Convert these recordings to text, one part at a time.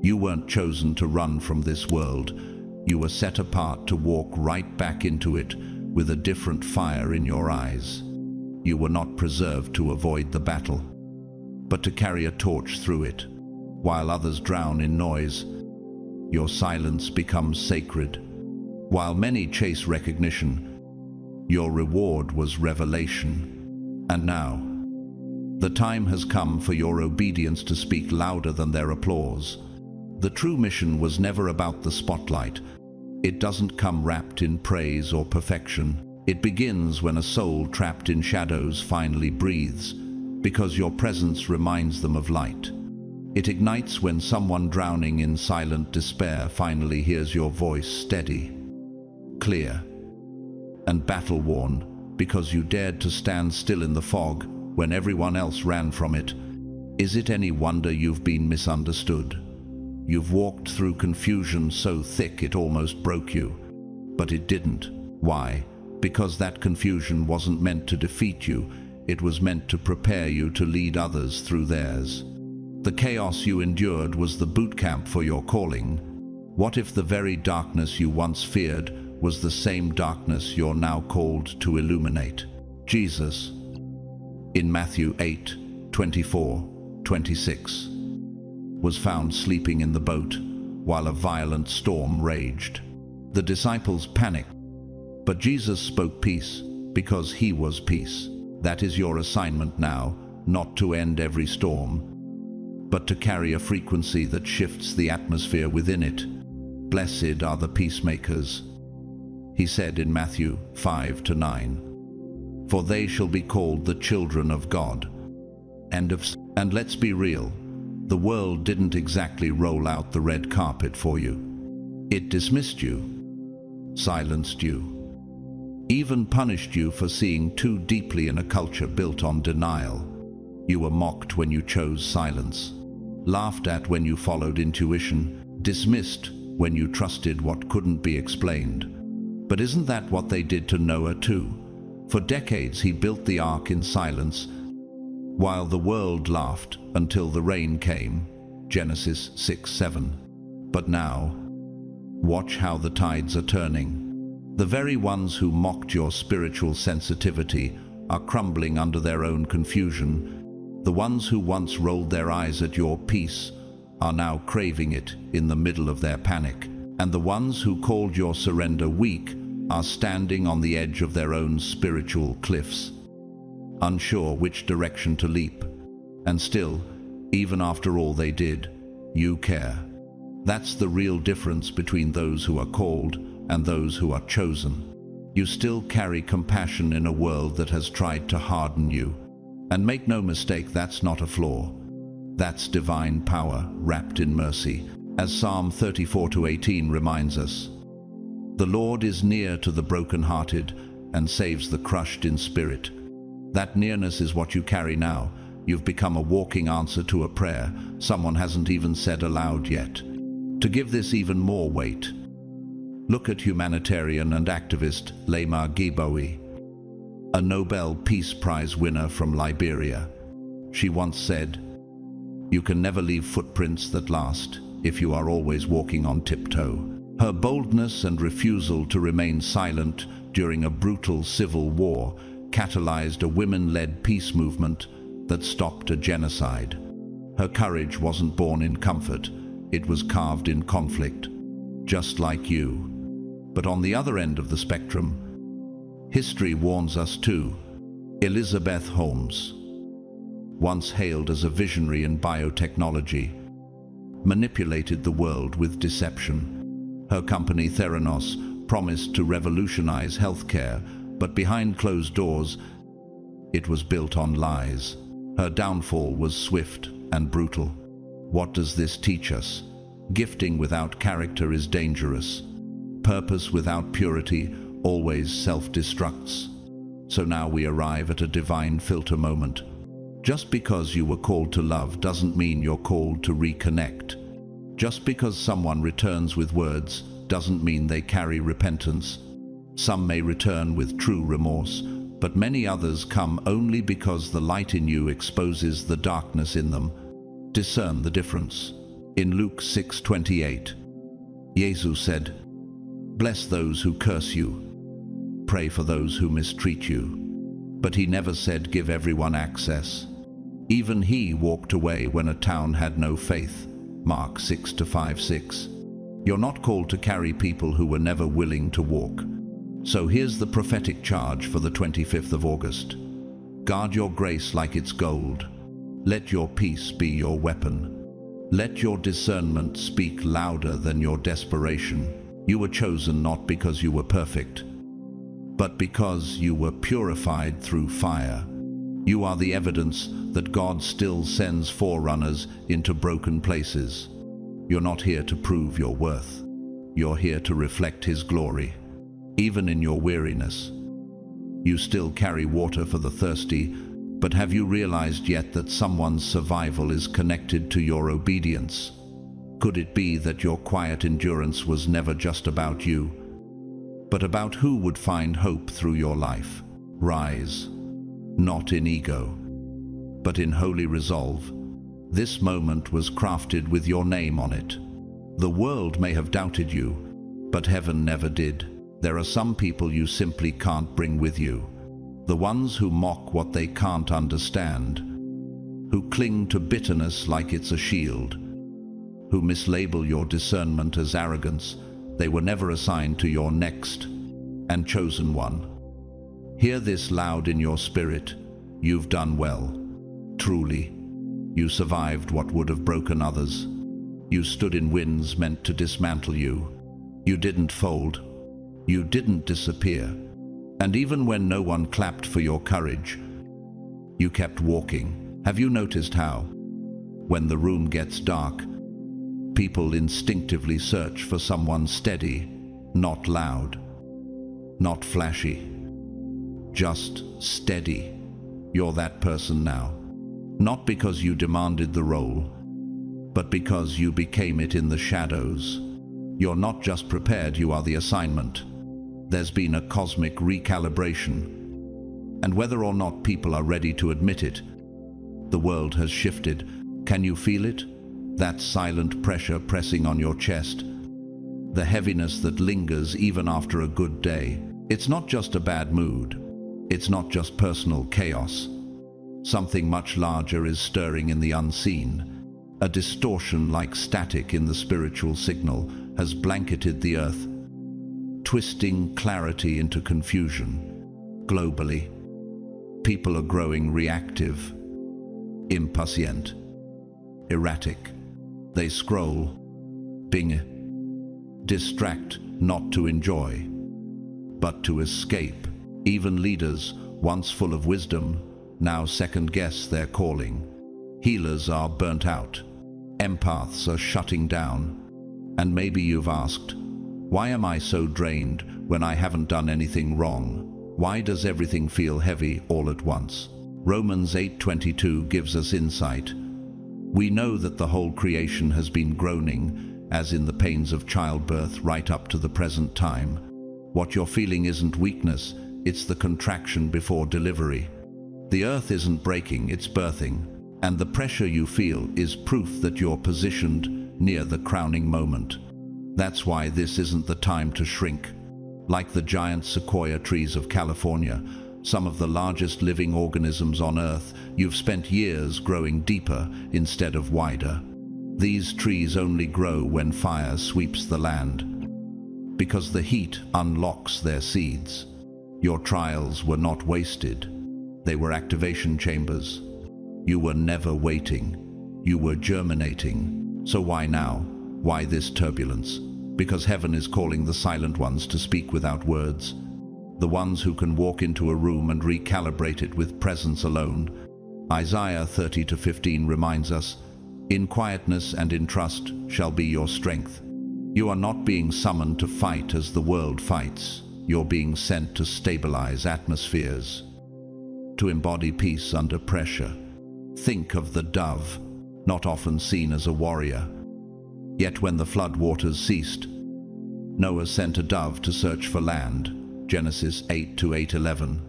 You weren't chosen to run from this world. You were set apart to walk right back into it with a different fire in your eyes. You were not preserved to avoid the battle, but to carry a torch through it. While others drown in noise, your silence becomes sacred. While many chase recognition, your reward was revelation. And now, the time has come for your obedience to speak louder than their applause. The true mission was never about the spotlight. It doesn't come wrapped in praise or perfection. It begins when a soul trapped in shadows finally breathes, because your presence reminds them of light. It ignites when someone drowning in silent despair finally hears your voice steady, clear, and battle-worn, because you dared to stand still in the fog when everyone else ran from it. Is it any wonder you've been misunderstood? You've walked through confusion so thick it almost broke you, but it didn't. Why? Because that confusion wasn't meant to defeat you. It was meant to prepare you to lead others through theirs. The chaos you endured was the boot camp for your calling. What if the very darkness you once feared was the same darkness you're now called to illuminate? Jesus, in Matthew 8:24-26, was found sleeping in the boat while a violent storm raged. The disciples panicked, but Jesus spoke peace because he was peace. That is your assignment now, not to end every storm, but to carry a frequency that shifts the atmosphere within it. Blessed are the peacemakers, he said in Matthew 5-9, for they shall be called the children of God. And let's be real, the world didn't exactly roll out the red carpet for you. It dismissed you, silenced you, even punished you for seeing too deeply in a culture built on denial. You were mocked when you chose silence, laughed at when you followed intuition, dismissed when you trusted what couldn't be explained. But isn't that what they did to Noah too? For decades he built the ark in silence, while the world laughed until the rain came. Genesis 6:7. But now, watch how the tides are turning. The very ones who mocked your spiritual sensitivity are crumbling under their own confusion. The ones who once rolled their eyes at your peace are now craving it in the middle of their panic. And the ones who called your surrender weak are standing on the edge of their own spiritual cliffs, unsure which direction to leap. And still, even after all they did, you care. That's the real difference between those who are called and those who are chosen. You still carry compassion in a world that has tried to harden you. And make no mistake, that's not a flaw. That's divine power wrapped in mercy. As Psalm 34:18 reminds us, the Lord is near to the brokenhearted and saves the crushed in spirit. That nearness is what you carry now. You've become a walking answer to a prayer someone hasn't even said aloud yet. To give this even more weight, look at humanitarian and activist Leymah Gbowee, a Nobel Peace Prize winner from Liberia. She once said, "You can never leave footprints that last if you are always walking on tiptoe." Her boldness and refusal to remain silent during a brutal civil war catalyzed a women-led peace movement that stopped a genocide. Her courage wasn't born in comfort, it was carved in conflict, just like you. But on the other end of the spectrum, history warns us too. Elizabeth Holmes, once hailed as a visionary in biotechnology, manipulated the world with deception. Her company Theranos promised to revolutionize healthcare, but behind closed doors, it was built on lies. Her downfall was swift and brutal. What does this teach us? Gifting without character is dangerous. Purpose without purity always self-destructs. So now we arrive at a divine filter moment. Just because you were called to love doesn't mean you're called to reconnect. Just because someone returns with words doesn't mean they carry repentance. Some may return with true remorse, but many others come only because the light in you exposes the darkness in them. Discern the difference. In Luke 6:28, Jesus said, "Bless those who curse you. Pray for those who mistreat you." But he never said give everyone access. Even he walked away when a town had no faith. Mark 6:5-6. You're not called to carry people who were never willing to walk. So here's the prophetic charge for the 25th of August. Guard your grace like it's gold. Let your peace be your weapon. Let your discernment speak louder than your desperation. You were chosen not because you were perfect, but because you were purified through fire. You are the evidence that God still sends forerunners into broken places. You're not here to prove your worth. You're here to reflect His glory. Even in your weariness, you still carry water for the thirsty, but have you realized yet that someone's survival is connected to your obedience? Could it be that your quiet endurance was never just about you, but about who would find hope through your life? Rise, not in ego, but in holy resolve. This moment was crafted with your name on it. The world may have doubted you, but heaven never did. There are some people you simply can't bring with you. The ones who mock what they can't understand, who cling to bitterness like it's a shield, who mislabel your discernment as arrogance. They were never assigned to your next and chosen one. Hear this loud in your spirit. You've done well. Truly, you survived what would have broken others. You stood in winds meant to dismantle you. You didn't fold. You didn't disappear. And even when no one clapped for your courage, you kept walking. Have you noticed how, when the room gets dark, people instinctively search for someone steady, not loud, not flashy, just steady? You're that person now. Not because you demanded the role, but because you became it in the shadows. You're not just prepared, you are the assignment. There's been a cosmic recalibration, and whether or not people are ready to admit it, the world has shifted. Can you feel it? That silent pressure pressing on your chest, the heaviness that lingers even after a good day. It's not just a bad mood. It's not just personal chaos. Something much larger is stirring in the unseen. A distortion like static in the spiritual signal has blanketed the earth, twisting clarity into confusion. Globally, people are growing reactive, impatient, erratic. They scroll, bing, distract, not to enjoy, but to escape. Even leaders, once full of wisdom, now second-guess their calling. Healers are burnt out. Empaths are shutting down. And maybe you've asked, why am I so drained when I haven't done anything wrong? Why does everything feel heavy all at once? Romans 8:22 gives us insight. We know that the whole creation has been groaning, as in the pains of childbirth, right up to the present time. What you're feeling isn't weakness, it's the contraction before delivery. The earth isn't breaking, it's birthing. And the pressure you feel is proof that you're positioned near the crowning moment. That's why this isn't the time to shrink. Like the giant sequoia trees of California, some of the largest living organisms on Earth, you've spent years growing deeper instead of wider. These trees only grow when fire sweeps the land, because the heat unlocks their seeds. Your trials were not wasted. They were activation chambers. You were never waiting. You were germinating. So why now? Why this turbulence? Because heaven is calling the silent ones to speak without words. The ones who can walk into a room and recalibrate it with presence alone. Isaiah 30:15 reminds us, "In quietness and in trust shall be your strength." You are not being summoned to fight as the world fights. You're being sent to stabilize atmospheres, to embody peace under pressure. Think of the dove, not often seen as a warrior. Yet when the flood waters ceased, Noah sent a dove to search for land, Genesis 8:8-11,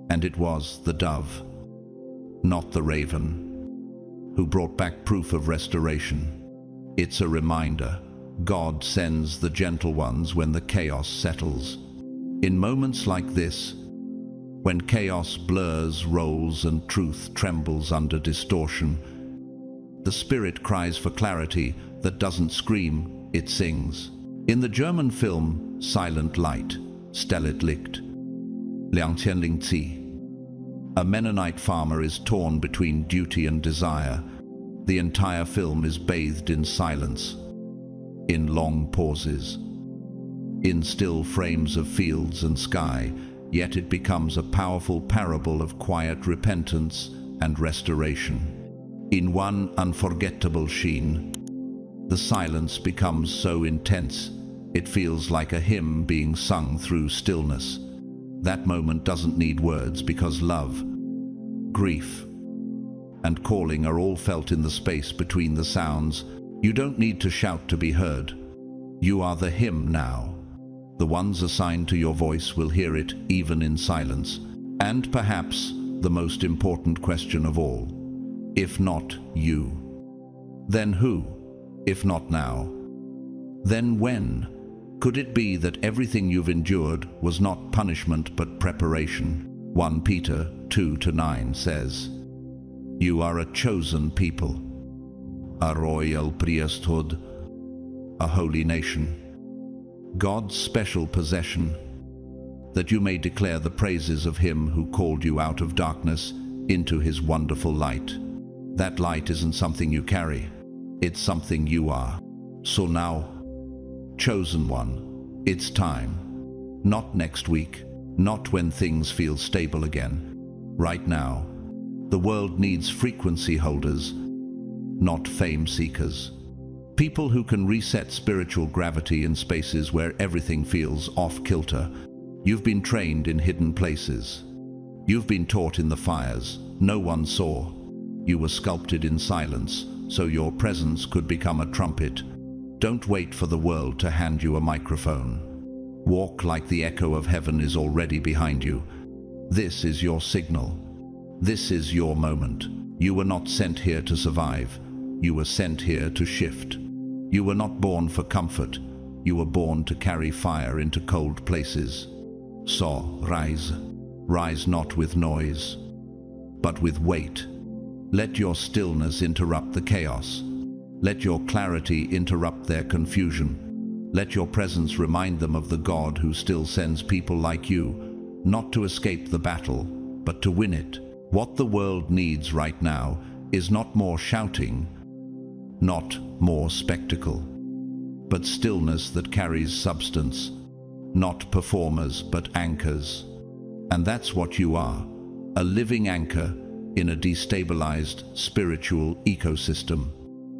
and it was the dove, not the raven, who brought back proof of restoration. It's a reminder. God sends the gentle ones when the chaos settles. In moments like this, when chaos blurs, rolls, and truth trembles under distortion, the Spirit cries for clarity that doesn't scream, it sings. In the German film Silent Light, Stellet Licht, 2007, a Mennonite farmer is torn between duty and desire. The entire film is bathed in silence, in long pauses, in still frames of fields and sky, yet it becomes a powerful parable of quiet repentance and restoration. In one unforgettable sheen, the silence becomes so intense, it feels like a hymn being sung through stillness. That moment doesn't need words because love, grief, and calling are all felt in the space between the sounds. You don't need to shout to be heard. You are the hymn now. The ones assigned to your voice will hear it even in silence. And perhaps the most important question of all, if not you, then who? If not now, then when? Could it be that everything you've endured was not punishment but preparation? 1 Peter 2-9 says, "You are a chosen people, a royal priesthood, a holy nation, God's special possession, that you may declare the praises of Him who called you out of darkness into His wonderful light." That light isn't something you carry, it's something you are. So now, chosen one, it's time. Not next week, not when things feel stable again. Right now, the world needs frequency holders, not fame seekers. People who can reset spiritual gravity in spaces where everything feels off-kilter. You've been trained in hidden places. You've been taught in the fires no one saw. You were sculpted in silence, so your presence could become a trumpet. Don't wait for the world to hand you a microphone. Walk like the echo of heaven is already behind you. This is your signal. This is your moment. You were not sent here to survive. You were sent here to shift. You were not born for comfort. You were born to carry fire into cold places. So, rise. Rise not with noise, but with weight. Let your stillness interrupt the chaos. Let your clarity interrupt their confusion. Let your presence remind them of the God who still sends people like you, not to escape the battle, but to win it. What the world needs right now is not more shouting, not more spectacle, but stillness that carries substance, not performers but anchors. And that's what you are, a living anchor in a destabilized spiritual ecosystem.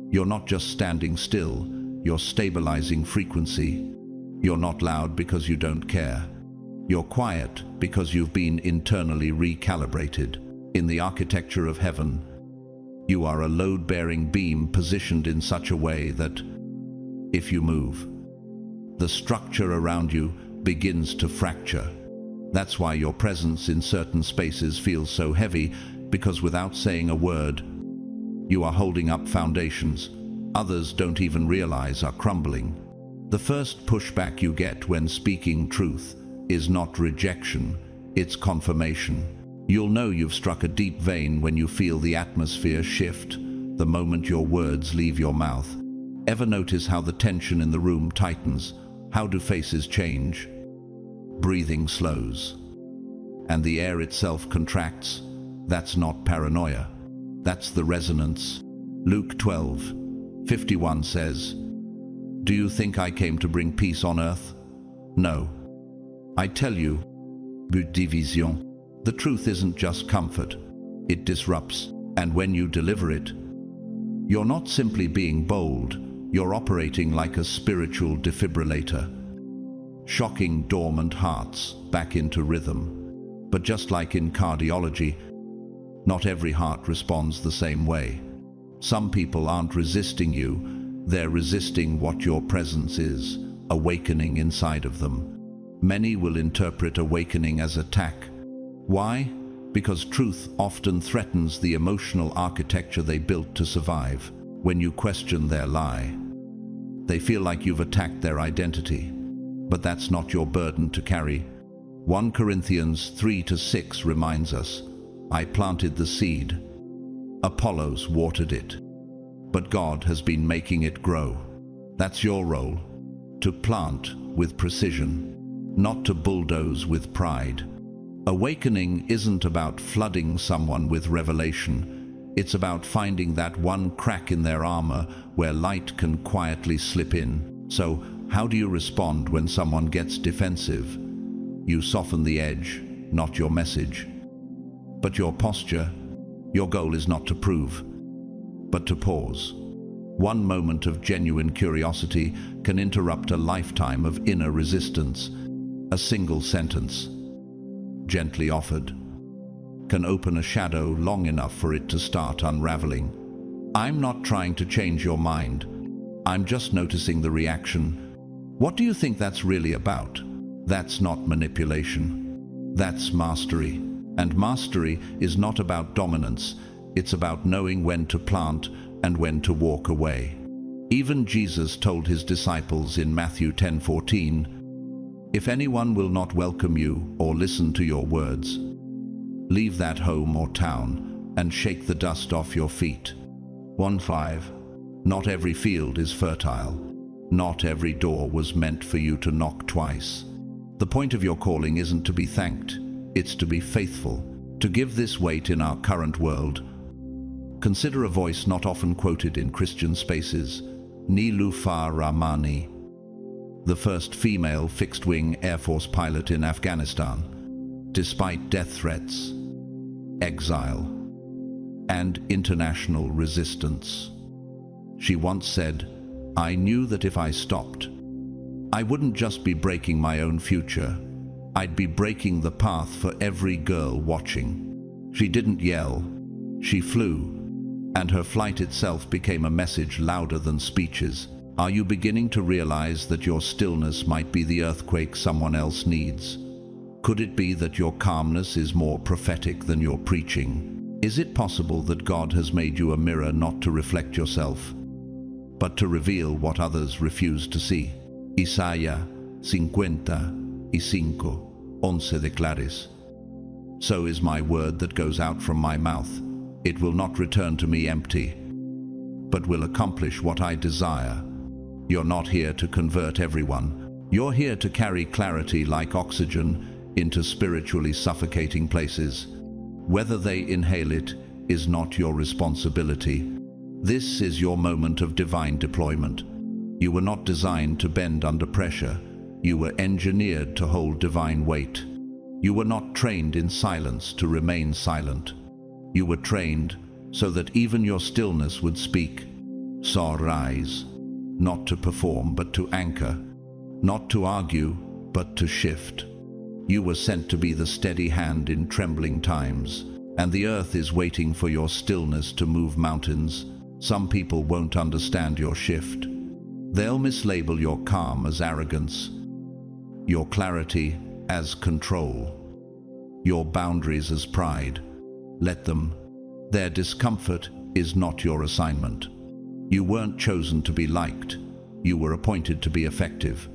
You're not just standing still, you're stabilizing frequency. You're not loud because you don't care. You're quiet because you've been internally recalibrated. In the architecture of heaven, you are a load-bearing beam positioned in such a way that, if you move, the structure around you begins to fracture. That's why your presence in certain spaces feels so heavy, because without saying a word, you are holding up foundations others don't even realize are crumbling. The first pushback you get when speaking truth is not rejection, it's confirmation. You'll know you've struck a deep vein when you feel the atmosphere shift the moment your words leave your mouth. Ever notice how the tension in the room tightens? How do faces change? Breathing slows, and the air itself contracts. That's not paranoia. That's the resonance. Luke 12:51 says, "Do you think I came to bring peace on earth? No. I tell you, division. The truth isn't just comfort. It disrupts, and when you deliver it, you're not simply being bold, you're operating like a spiritual defibrillator, shocking dormant hearts back into rhythm. But just like in cardiology, not every heart responds the same way. Some people aren't resisting you, they're resisting what your presence is, awakening inside of them. Many will interpret awakening as attack. Why? Because truth often threatens the emotional architecture they built to survive. When you question their lie, They feel like you've attacked their identity. But that's not your burden to carry. 1 Corinthians 3-6 reminds us, I planted the seed. Apollos watered it. But God has been making it grow. That's your role. To plant with precision, not to bulldoze with pride. Awakening isn't about flooding someone with revelation. It's about finding that one crack in their armor where light can quietly slip in. So, how do you respond when someone gets defensive? You soften the edge, not your message. But your posture, your goal is not to prove, but to pause. One moment of genuine curiosity can interrupt a lifetime of inner resistance. A single sentence, gently offered, can open a shadow long enough for it to start unraveling. I'm not trying to change your mind. I'm just noticing the reaction. What do you think that's really about? That's not manipulation. That's mastery. And mastery is not about dominance. It's about knowing when to plant and when to walk away. Even Jesus told his disciples in Matthew 10:14, if anyone will not welcome you or listen to your words, leave that home or town and shake the dust off your feet. 1:5. Not every field is fertile. Not every door was meant for you to knock twice. The point of your calling isn't to be thanked, it's to be faithful, to give this weight in our current world. Consider a voice not often quoted in Christian spaces, Nilufar Rahmani, the first female fixed-wing Air Force pilot in Afghanistan. Despite death threats, exile, and international resistance, she once said, I knew that if I stopped, I wouldn't just be breaking my own future, I'd be breaking the path for every girl watching. She didn't yell, she flew, and her flight itself became a message louder than speeches. Are you beginning to realize that your stillness might be the earthquake someone else needs? Could it be that your calmness is more prophetic than your preaching? Is it possible that God has made you a mirror not to reflect yourself, but to reveal what others refuse to see? Isaiah 55:11 declares, so is my word that goes out from my mouth. It will not return to me empty, but will accomplish what I desire. You're not here to convert everyone. You're here to carry clarity like oxygen into spiritually suffocating places. Whether they inhale it is not your responsibility. This is your moment of divine deployment. You were not designed to bend under pressure. You were engineered to hold divine weight. You were not trained in silence to remain silent. You were trained so that even your stillness would speak. So rise, not to perform but to anchor, not to argue but to shift. You were sent to be the steady hand in trembling times, and the earth is waiting for your stillness to move mountains. Some people won't understand your shift. They'll mislabel your calm as arrogance, your clarity as control, your boundaries as pride. Let them. Their discomfort is not your assignment. You weren't chosen to be liked. You were appointed to be effective.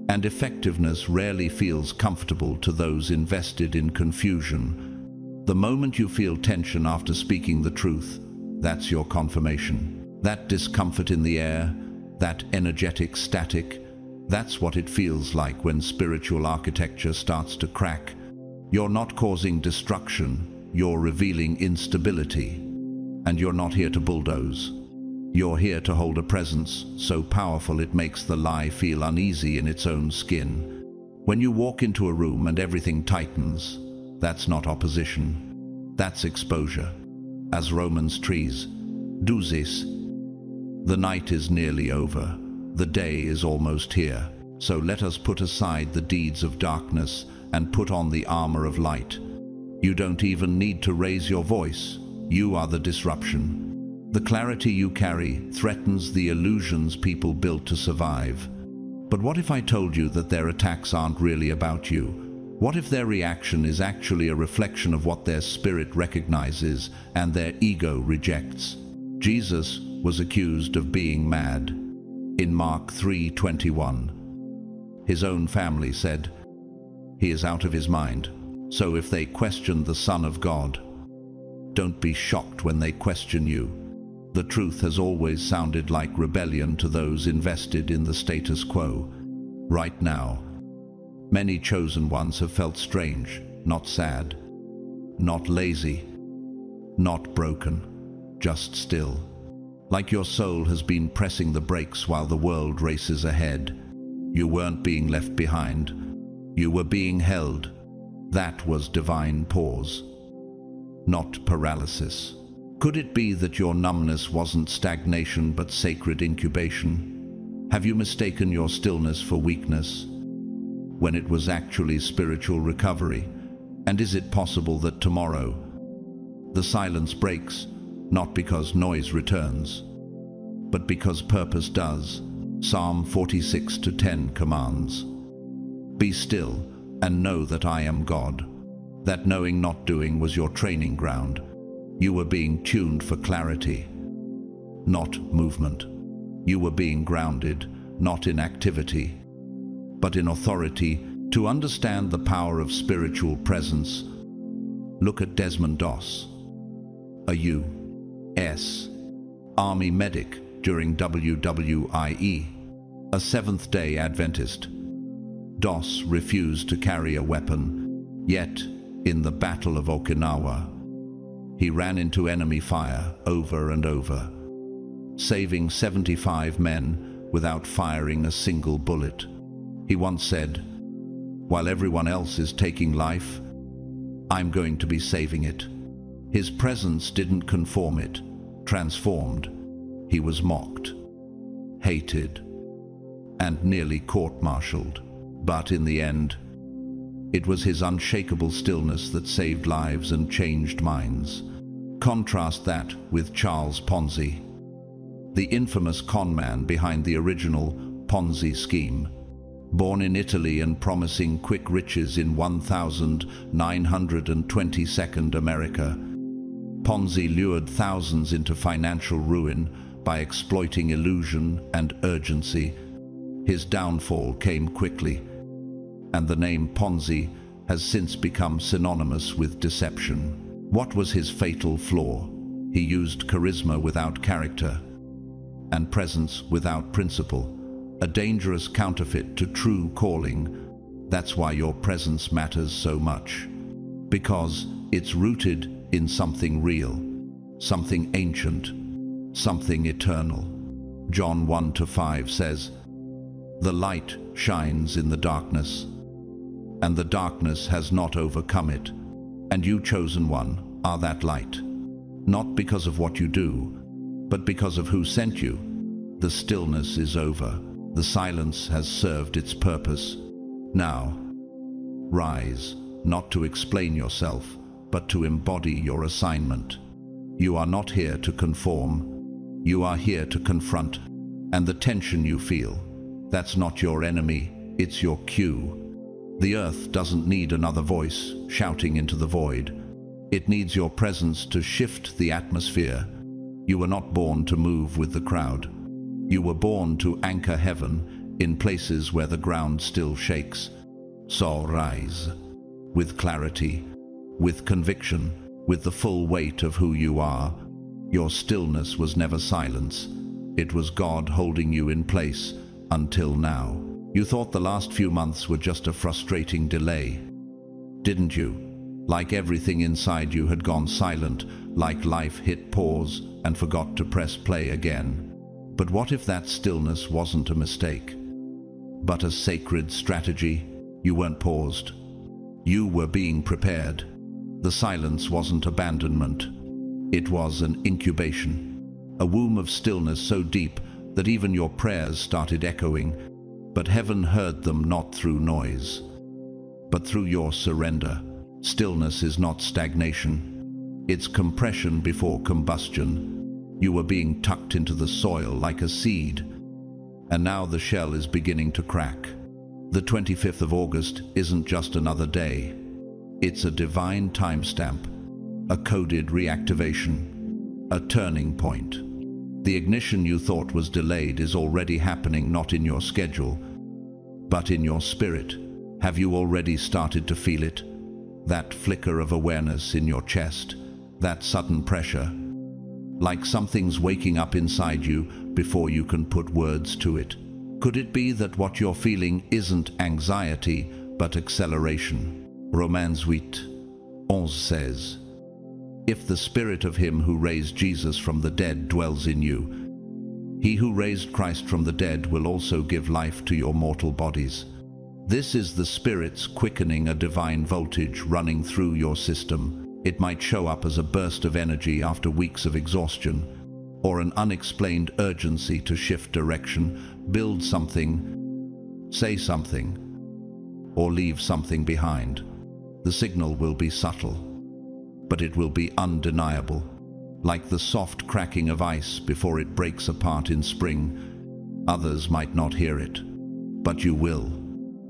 And effectiveness rarely feels comfortable to those invested in confusion. The moment you feel tension after speaking the truth, that's your confirmation. That discomfort in the air, that energetic static, that's what it feels like when spiritual architecture starts to crack. You're not causing destruction, you're revealing instability. And you're not here to bulldoze. You're here to hold a presence so powerful it makes the lie feel uneasy in its own skin. When you walk into a room and everything tightens, that's not opposition. That's exposure. As Romans trees, douzis. The night is nearly over. The day is almost here. So let us put aside the deeds of darkness and put on the armor of light. You don't even need to raise your voice. You are the disruption. The clarity you carry threatens the illusions people built to survive. But what if I told you that their attacks aren't really about you? What if their reaction is actually a reflection of what their spirit recognizes and their ego rejects? Jesus was accused of being mad. In Mark 3:21, his own family said, "He is out of his mind." So if they question the Son of God, don't be shocked when they question you. The truth has always sounded like rebellion to those invested in the status quo. Right now, many chosen ones have felt strange, not sad, not lazy, not broken, just still. Like your soul has been pressing the brakes while the world races ahead. You weren't being left behind. You were being held. That was divine pause, not paralysis. Could it be that your numbness wasn't stagnation but sacred incubation? Have you mistaken your stillness for weakness when it was actually spiritual recovery? And is it possible that tomorrow the silence breaks, not because noise returns, but because purpose does? Psalm 46:10 commands, "Be still and know that I am God." That knowing, not doing, was your training ground. You were being tuned for clarity, not movement. You were being grounded, not in activity, but in authority. To understand the power of spiritual presence, look at Desmond Doss, a U.S. Army medic during WWIE, a Seventh-day Adventist. Doss refused to carry a weapon, yet in the Battle of Okinawa, he ran into enemy fire over and over, saving 75 men without firing a single bullet. He once said, "While everyone else is taking life, I'm going to be saving it." His presence didn't conform it, transformed. He was mocked, hated, and nearly court-martialed. But in the end, it was his unshakable stillness that saved lives and changed minds. Contrast that with Charles Ponzi, the infamous conman behind the original Ponzi scheme. Born in Italy and promising quick riches in 1922nd America, Ponzi lured thousands into financial ruin by exploiting illusion and urgency. His downfall came quickly, and the name Ponzi has since become synonymous with deception. What was his fatal flaw? He used charisma without character and presence without principle, a dangerous counterfeit to true calling. That's why your presence matters so much, because it's rooted in something real, something ancient, something eternal. John 1:5 says, "The light shines in the darkness, and the darkness has not overcome it." And you, chosen one, are that light, not because of what you do, but because of who sent you. The stillness is over. The silence has served its purpose. Now, rise, not to explain yourself, but to embody your assignment. You are not here to conform. You are here to confront. And the tension you feel, that's not your enemy, it's your cue. The earth doesn't need another voice shouting into the void. It needs your presence to shift the atmosphere. You were not born to move with the crowd. You were born to anchor heaven in places where the ground still shakes. So rise, with clarity, with conviction, with the full weight of who you are. Your stillness was never silence. It was God holding you in place until now. You thought the last few months were just a frustrating delay, didn't you? Like everything inside you had gone silent, like life hit pause and forgot to press play again. But what if that stillness wasn't a mistake, but a sacred strategy? You weren't paused. You were being prepared. The silence wasn't abandonment. It was an incubation, a womb of stillness so deep that even your prayers started echoing. But heaven heard them not through noise, but through your surrender. Stillness is not stagnation. It's compression before combustion. You were being tucked into the soil like a seed, and now the shell is beginning to crack. The 25th of August isn't just another day. It's a divine timestamp, a coded reactivation, a turning point. The ignition you thought was delayed is already happening, not in your schedule, but in your spirit. Have you already started to feel it? That flicker of awareness in your chest, that sudden pressure, like something's waking up inside you before you can put words to it. Could it be that what you're feeling isn't anxiety, but acceleration? Romans 8:11 says, "If the spirit of him who raised Jesus from the dead dwells in you, he who raised Christ from the dead will also give life to your mortal bodies." This is the Spirit's quickening a divine voltage running through your system. It might show up as a burst of energy after weeks of exhaustion, or an unexplained urgency to shift direction, build something, say something, or leave something behind. The signal will be subtle, but it will be undeniable, like the soft cracking of ice before it breaks apart in spring. Others might not hear it, but you will.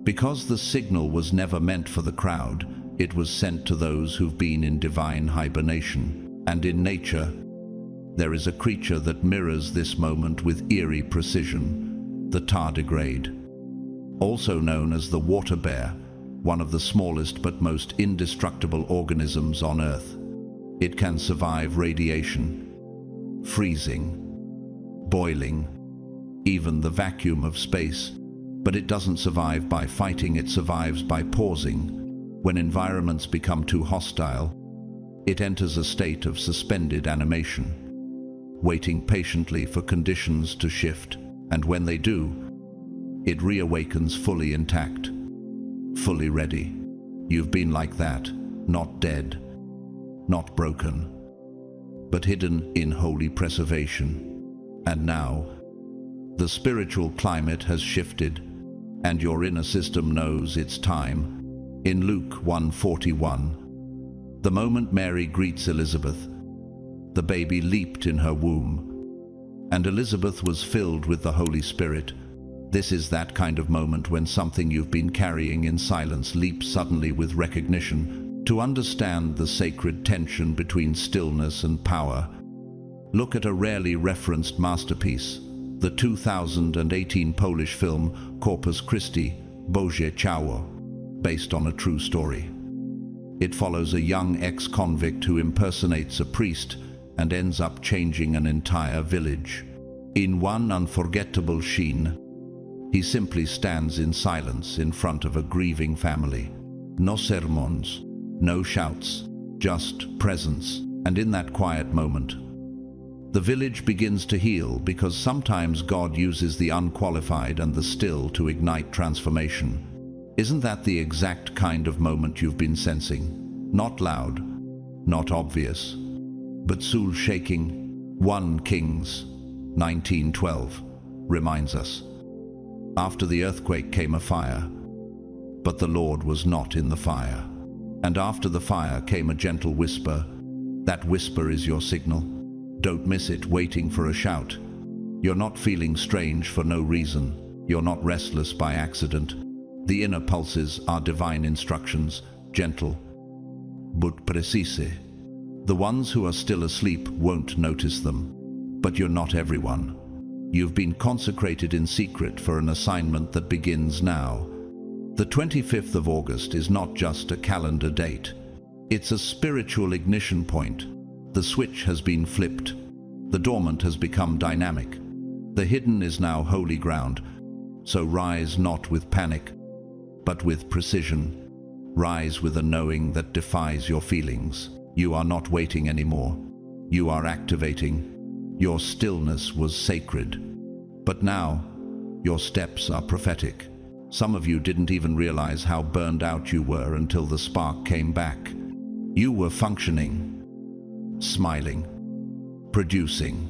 Because the signal was never meant for the crowd, it was sent to those who've been in divine hibernation. And in nature, there is a creature that mirrors this moment with eerie precision: the tardigrade, also known as the water bear, one of the smallest but most indestructible organisms on Earth. It can survive radiation, freezing, boiling, even the vacuum of space. But it doesn't survive by fighting, it survives by pausing. When environments become too hostile, it enters a state of suspended animation, waiting patiently for conditions to shift, and when they do, it reawakens fully intact, fully ready. You've been like that, not dead, not broken, but hidden in holy preservation. And now, the spiritual climate has shifted, and your inner system knows it's time. In Luke 1:41, the moment Mary greets Elizabeth, the baby leaped in her womb, and Elizabeth was filled with the Holy Spirit. This is that kind of moment when something you've been carrying in silence leaps suddenly with recognition. To understand the sacred tension between stillness and power, look at a rarely referenced masterpiece, the 2018 Polish film Corpus Christi, Boże Ciało, based on a true story. It follows a young ex-convict who impersonates a priest and ends up changing an entire village. In one unforgettable scene, he simply stands in silence in front of a grieving family. No sermons, no shouts, just presence. And in that quiet moment, the village begins to heal, because sometimes God uses the unqualified and the still to ignite transformation. Isn't that the exact kind of moment you've been sensing? Not loud, not obvious, but soul shaking. 1 Kings 19:12 reminds us, "After the earthquake came a fire, but the Lord was not in the fire. And after the fire came a gentle whisper." That whisper is your signal. Don't miss it waiting for a shout. You're not feeling strange for no reason. You're not restless by accident. The inner pulses are divine instructions, gentle but precise. The ones who are still asleep won't notice them. But you're not everyone. You've been consecrated in secret for an assignment that begins now. The 25th of August is not just a calendar date. It's a spiritual ignition point. The switch has been flipped. The dormant has become dynamic. The hidden is now holy ground. So rise not with panic, but with precision. Rise with a knowing that defies your feelings. You are not waiting anymore. You are activating. Your stillness was sacred. But now, your steps are prophetic. Some of you didn't even realize how burned out you were until the spark came back. You were functioning, smiling, producing,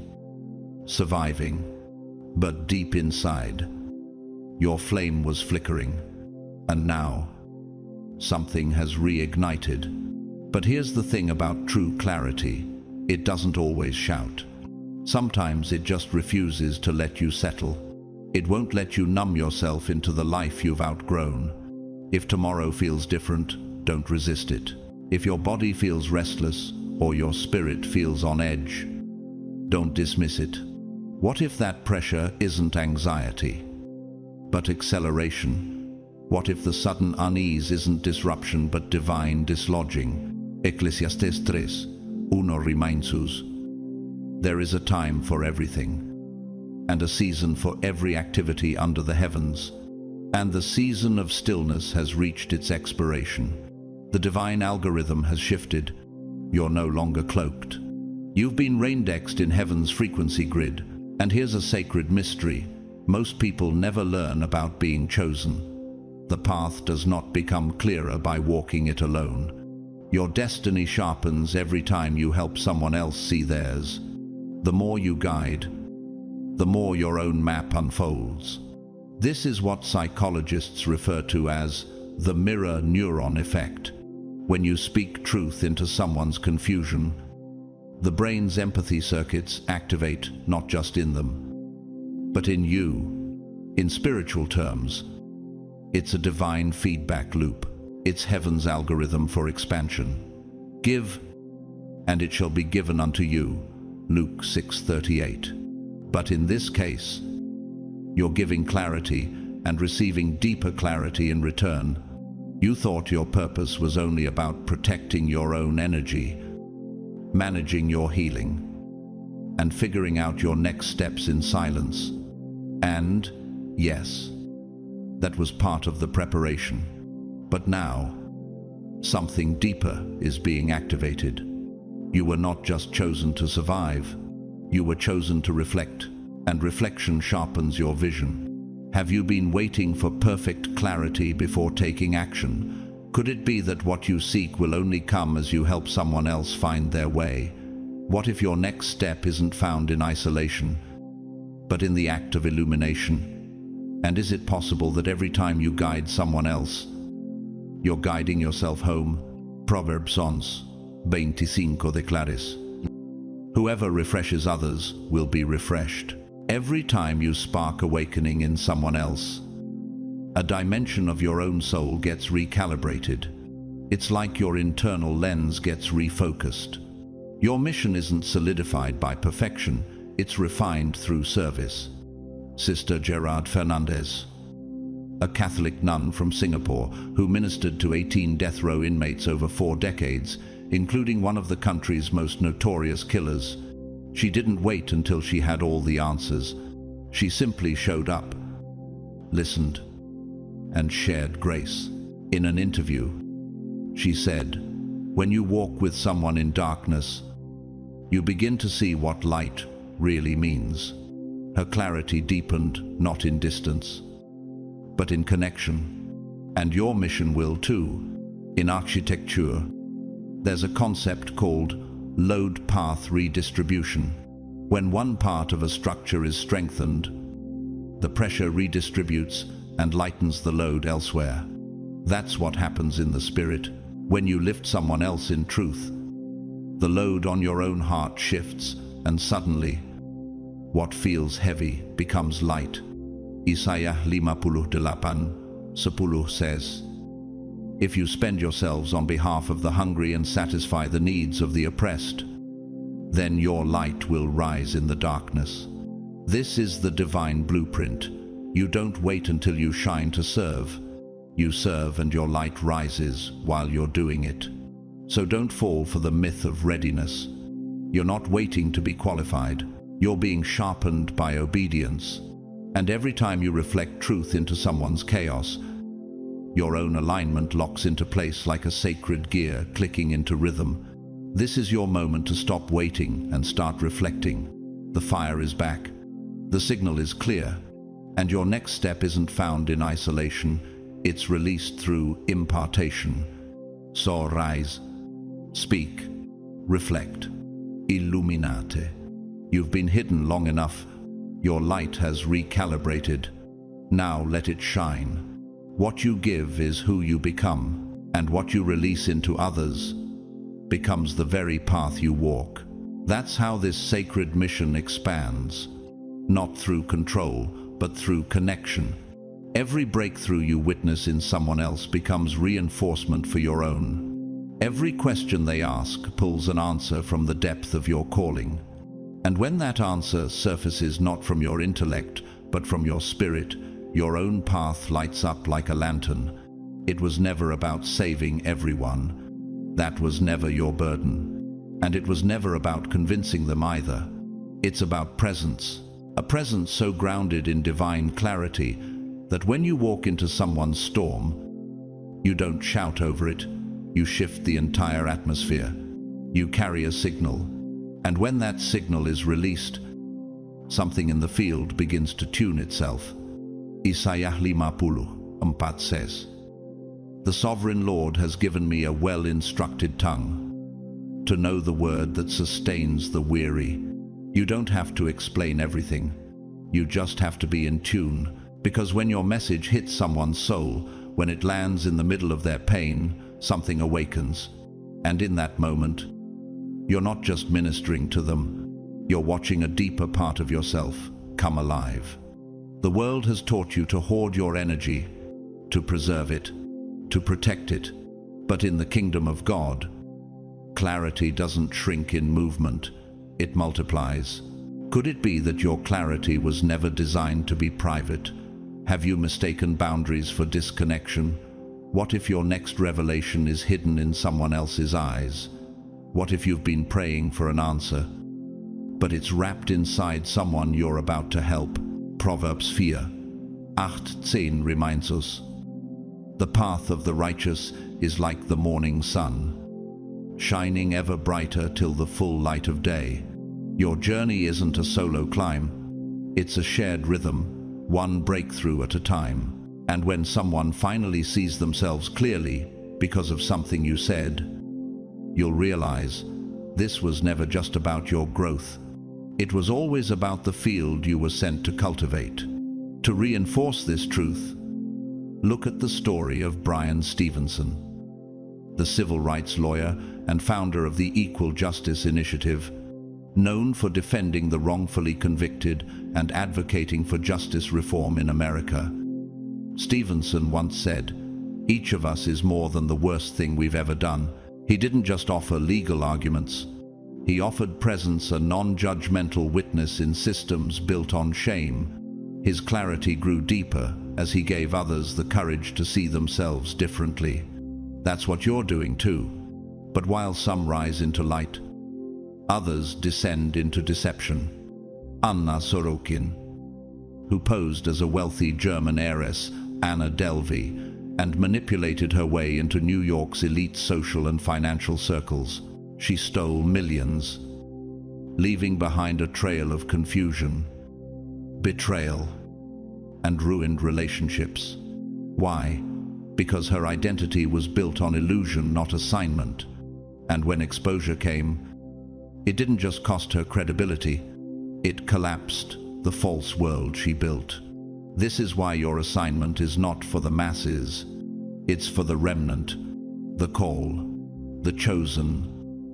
surviving, but deep inside, your flame was flickering. And now, something has reignited. But here's the thing about true clarity. It doesn't always shout. Sometimes it just refuses to let you settle. It won't let you numb yourself into the life you've outgrown. If tomorrow feels different, don't resist it. If your body feels restless or your spirit feels on edge, don't dismiss it. What if that pressure isn't anxiety, but acceleration? What if the sudden unease isn't disruption but divine dislodging? Ecclesiastes 3:1 reminds us, there is a time for everything, and a season for every activity under the heavens, and the season of stillness has reached its expiration. The divine algorithm has shifted. You're no longer cloaked. You've been raindexed in heaven's frequency grid, and here's a sacred mystery. Most people never learn about being chosen. The path does not become clearer by walking it alone. Your destiny sharpens every time you help someone else see theirs. The more you guide, the more your own map unfolds. This is what psychologists refer to as the mirror neuron effect. When you speak truth into someone's confusion, the brain's empathy circuits activate not just in them, but in you. In spiritual terms, it's a divine feedback loop. It's heaven's algorithm for expansion. Give, and it shall be given unto you. Luke 6:38. But in this case, you're giving clarity and receiving deeper clarity in return. You thought your purpose was only about protecting your own energy, managing your healing, and figuring out your next steps in silence. And, yes, that was part of the preparation. But now, something deeper is being activated. You were not just chosen to survive. You were chosen to reflect, and reflection sharpens your vision. Have you been waiting for perfect clarity before taking action? Could it be that what you seek will only come as you help someone else find their way? What if your next step isn't found in isolation, but in the act of illumination? And is it possible that every time you guide someone else, you're guiding yourself home? Proverbs 11:25 declares, whoever refreshes others will be refreshed. Every time you spark awakening in someone else, a dimension of your own soul gets recalibrated. It's like your internal lens gets refocused. Your mission isn't solidified by perfection, it's refined through service. Sister Gerard Fernandez, a Catholic nun from Singapore who ministered to 18 death row inmates over 4 decades, including one of the country's most notorious killers. She didn't wait until she had all the answers. She simply showed up, listened, and shared grace. In an interview, she said, when you walk with someone in darkness, you begin to see what light really means. Her clarity deepened, not in distance, but in connection. And your mission will too. In architecture, there's a concept called load path redistribution. When one part of a structure is strengthened, the pressure redistributes and lightens the load elsewhere. That's what happens in the spirit. When you lift someone else in truth, the load on your own heart shifts, and suddenly, what feels heavy becomes light. Isaiah 58:10 says, if you spend yourselves on behalf of the hungry and satisfy the needs of the oppressed, then your light will rise in the darkness. This is the divine blueprint. You don't wait until you shine to serve. You serve and your light rises while you're doing it. So don't fall for the myth of readiness. You're not waiting to be qualified. You're being sharpened by obedience. And every time you reflect truth into someone's chaos, your own alignment locks into place like a sacred gear clicking into rhythm. This is your moment to stop waiting and start reflecting. The fire is back. The signal is clear. And your next step isn't found in isolation. It's released through impartation. So rise, speak, reflect, illuminate. You've been hidden long enough. Your light has recalibrated. Now let it shine. What you give is who you become, and what you release into others becomes the very path you walk. That's how this sacred mission expands, not through control, but through connection. Every breakthrough you witness in someone else becomes reinforcement for your own. Every question they ask pulls an answer from the depth of your calling. And when that answer surfaces not from your intellect, but from your spirit, your own path lights up like a lantern. It was never about saving everyone. That was never your burden. And it was never about convincing them either. It's about presence. A presence so grounded in divine clarity that when you walk into someone's storm, you don't shout over it. You shift the entire atmosphere. You carry a signal. And when that signal is released, something in the field begins to tune itself. Isaiah 54 says, "The sovereign Lord has given me a well-instructed tongue, to know the word that sustains the weary." You don't have to explain everything. You just have to be in tune, because when your message hits someone's soul, when it lands in the middle of their pain, something awakens. And in that moment, you're not just ministering to them, you're watching a deeper part of yourself come alive. The world has taught you to hoard your energy, to preserve it, to protect it. But in the kingdom of God, clarity doesn't shrink in movement, it multiplies. Could it be that your clarity was never designed to be private? Have you mistaken boundaries for disconnection? What if your next revelation is hidden in someone else's eyes? What if you've been praying for an answer, but it's wrapped inside someone you're about to help? Proverbs 4:8-10 reminds us, "The path of the righteous is like the morning sun, shining ever brighter till the full light of day." Your journey isn't a solo climb, it's a shared rhythm, one breakthrough at a time. And when someone finally sees themselves clearly because of something you said, you'll realize this was never just about your growth. It was always about the field you were sent to cultivate. To reinforce this truth, look at the story of Bryan Stevenson, the civil rights lawyer and founder of the Equal Justice Initiative, known for defending the wrongfully convicted and advocating for justice reform in America. Stevenson once said, "Each of us is more than the worst thing we've ever done." He didn't just offer legal arguments. He offered presence, a non-judgmental witness in systems built on shame. His clarity grew deeper as he gave others the courage to see themselves differently. That's what you're doing too. But while some rise into light, others descend into deception. Anna Sorokin, who posed as a wealthy German heiress, Anna Delvey, and manipulated her way into New York's elite social and financial circles. She stole millions, leaving behind a trail of confusion, betrayal, and ruined relationships. Why? Because her identity was built on illusion, not assignment. And when exposure came, it didn't just cost her credibility, it collapsed the false world she built. This is why your assignment is not for the masses. It's for the remnant, the call, the chosen,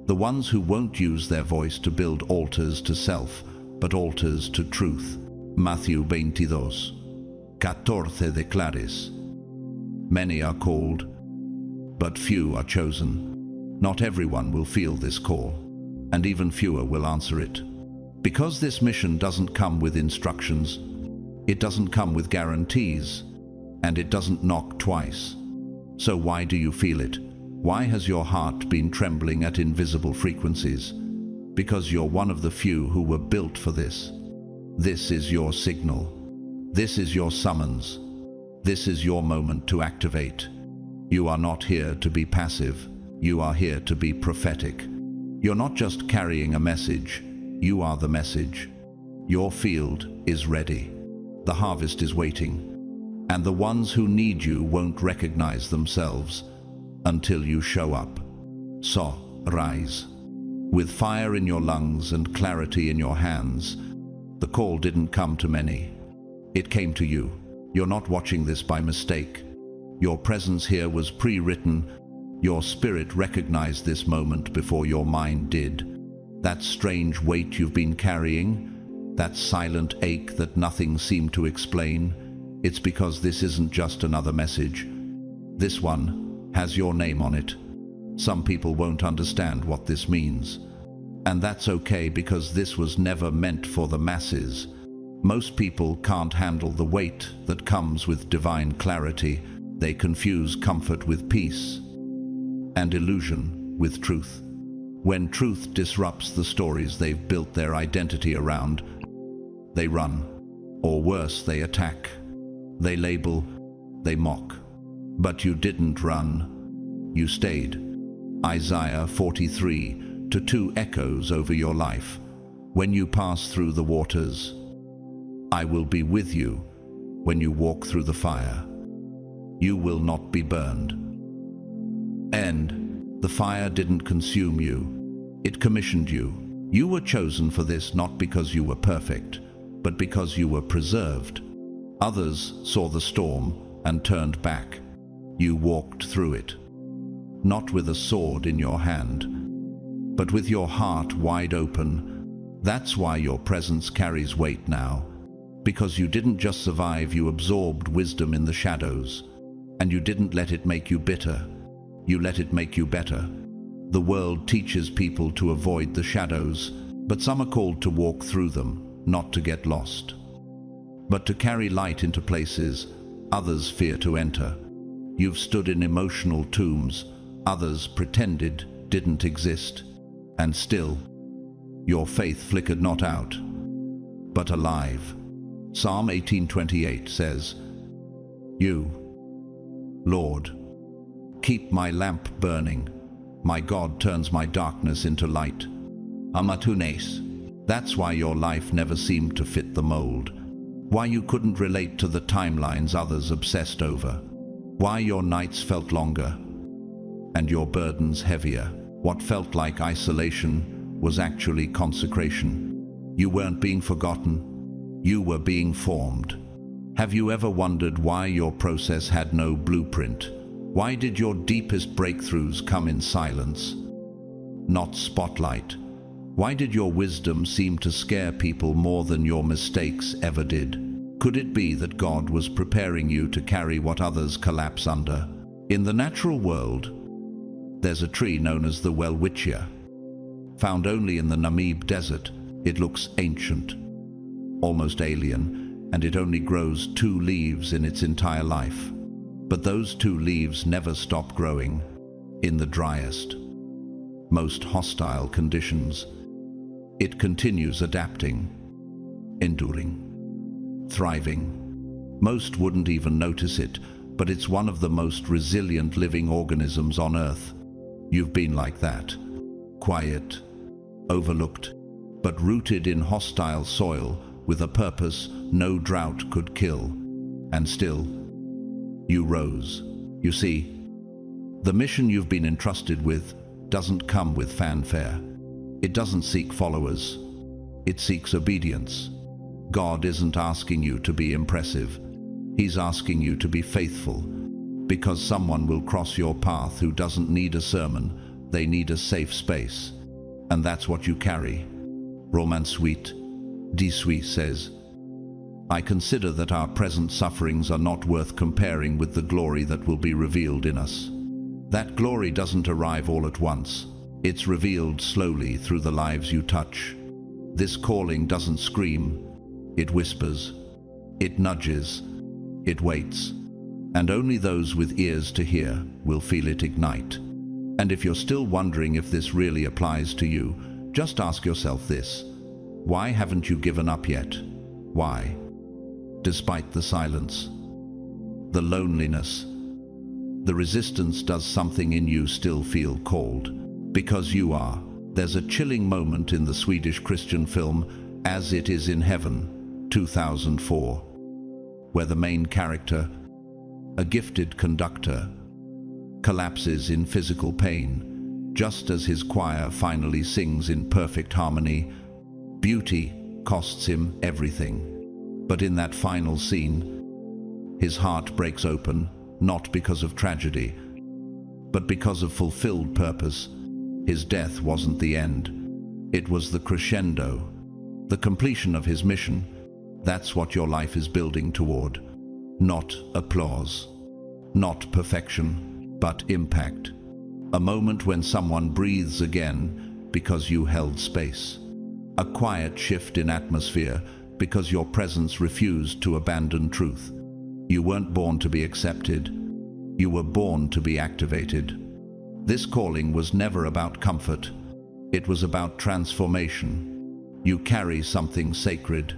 the ones who won't use their voice to build altars to self, but altars to truth. Matthew 22:14 declares, "Many are called, but few are chosen." Not everyone will feel this call, and even fewer will answer it. Because this mission doesn't come with instructions, it doesn't come with guarantees, and it doesn't knock twice. So why do you feel it? Why has your heart been trembling at invisible frequencies? Because you're one of the few who were built for this. This is your signal. This is your summons. This is your moment to activate. You are not here to be passive. You are here to be prophetic. You're not just carrying a message. You are the message. Your field is ready. The harvest is waiting. And the ones who need you won't recognize themselves until you show up. So, rise. With fire in your lungs and clarity in your hands. The call didn't come to many. It came to you. You're not watching this by mistake. Your presence here was pre-written. Your spirit recognized this moment before your mind did. That strange weight you've been carrying, that silent ache that nothing seemed to explain, it's because this isn't just another message. This one has your name on it. Some people won't understand what this means, And that's okay, because this was never meant for the masses. Most people can't handle the weight that comes with divine clarity. They confuse comfort with peace and illusion with truth. When truth disrupts the stories they've built their identity around, they run, or worse, they attack. They label, they mock. But you didn't run, you stayed. Isaiah 43:2 echoes over your life. When you pass through the waters, I will be with you. When you walk through the fire, you will not be burned. And the fire didn't consume you, it commissioned you. You were chosen for this not because you were perfect, but because you were preserved. Others saw the storm and turned back. You walked through it, not with a sword in your hand, but with your heart wide open. That's why your presence carries weight now, because you didn't just survive, you absorbed wisdom in the shadows. And you didn't let it make you bitter, you let it make you better. The world teaches people to avoid the shadows, but some are called to walk through them, not to get lost, but to carry light into places others fear to enter. You've stood in emotional tombs others pretended didn't exist, and still, your faith flickered not out, but alive. Psalm 18:28 says, "You, Lord, keep my lamp burning. My God turns my darkness into light." Amatunes. That's why your life never seemed to fit the mold. Why you couldn't relate to the timelines others obsessed over. Why your nights felt longer and your burdens heavier. What felt like isolation was actually consecration. You weren't being forgotten, you were being formed. Have you ever wondered why your process had no blueprint? Why did your deepest breakthroughs come in silence, not spotlight? Why did your wisdom seem to scare people more than your mistakes ever did? Could it be that God was preparing you to carry what others collapse under? In the natural world, there's a tree known as the welwitschia. Found only in the Namib desert, it looks ancient, almost alien, and it only grows 2 leaves in its entire life. But those 2 leaves never stop growing in the driest, most hostile conditions. It continues adapting, enduring, thriving. Most wouldn't even notice it, but it's one of the most resilient living organisms on Earth. You've been like that, quiet, overlooked, but rooted in hostile soil with a purpose no drought could kill. And still, you rose. You see, the mission you've been entrusted with doesn't come with fanfare. It doesn't seek followers. It seeks obedience. God isn't asking you to be impressive. He's asking you to be faithful, because someone will cross your path who doesn't need a sermon. They need a safe space. And that's what you carry. Romans 8:18 says, "I consider that our present sufferings are not worth comparing with the glory that will be revealed in us." That glory doesn't arrive all at once. It's revealed slowly through the lives you touch. This calling doesn't scream. It whispers. It nudges. It waits. And only those with ears to hear will feel it ignite. And if you're still wondering if this really applies to you, just ask yourself this: why haven't you given up yet? Why? Despite the silence, the loneliness, the resistance, does something in you still feel called? Because you are. There's a chilling moment in the Swedish Christian film As It Is in Heaven, 2004, where the main character, a gifted conductor, collapses in physical pain, just as his choir finally sings in perfect harmony. Beauty costs him everything. But in that final scene, his heart breaks open, not because of tragedy, but because of fulfilled purpose. His death wasn't the end. It was the crescendo, the completion of his mission. That's what your life is building toward. Not applause, not perfection, but impact. A moment when someone breathes again, because you held space. A quiet shift in atmosphere because your presence refused to abandon truth. You weren't born to be accepted. You were born to be activated. This calling was never about comfort. It was about transformation. You carry something sacred,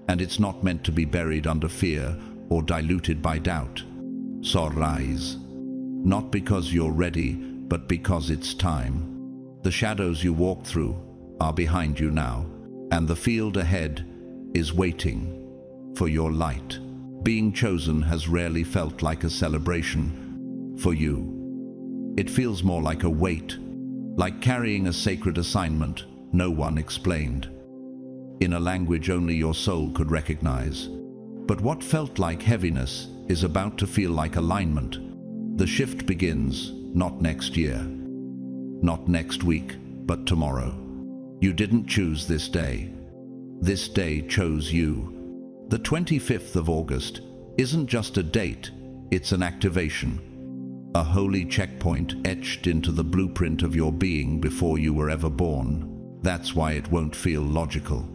and it's not meant to be buried under fear or diluted by doubt. So rise, not because you're ready, but because it's time. The shadows you walked through are behind you now, and the field ahead is waiting for your light. Being chosen has rarely felt like a celebration for you. It feels more like a weight, like carrying a sacred assignment no one explained, in a language only your soul could recognize. But what felt like heaviness is about to feel like alignment. The shift begins, not next year, not next week, but tomorrow. You didn't choose this day. This day chose you. The 25th of August isn't just a date, it's an activation. A holy checkpoint etched into the blueprint of your being before you were ever born. That's why it won't feel logical.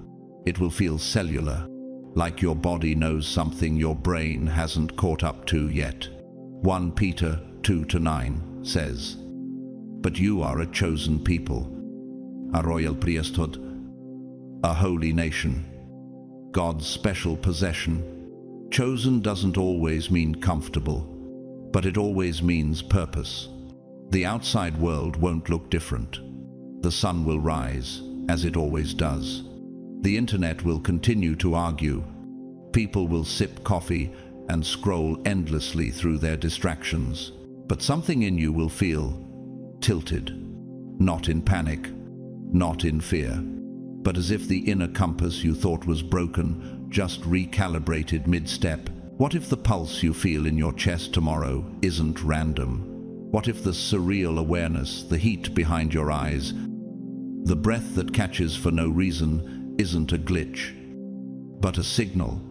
It will feel cellular, like your body knows something your brain hasn't caught up to yet. 1 Peter 2-9 says, "But you are a chosen people, a royal priesthood, a holy nation, God's special possession." Chosen doesn't always mean comfortable, but it always means purpose. The outside world won't look different. The sun will rise, as it always does. The internet will continue to argue. People will sip coffee and scroll endlessly through their distractions. But something in you will feel tilted, not in panic, not in fear, but as if the inner compass you thought was broken just recalibrated mid-step. What if the pulse you feel in your chest tomorrow isn't random? What if the surreal awareness, the heat behind your eyes, the breath that catches for no reason isn't a glitch, but a signal?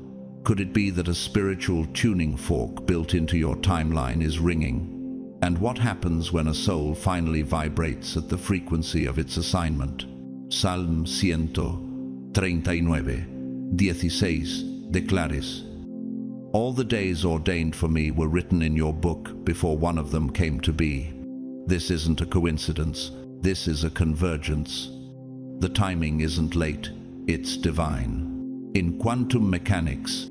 Could it be that a spiritual tuning fork built into your timeline is ringing? And what happens when a soul finally vibrates at the frequency of its assignment? Salm 139:16 declares, "All the days ordained for me were written in your book before one of them came to be." This isn't a coincidence. This is a convergence. The timing isn't late, it's divine. In quantum mechanics,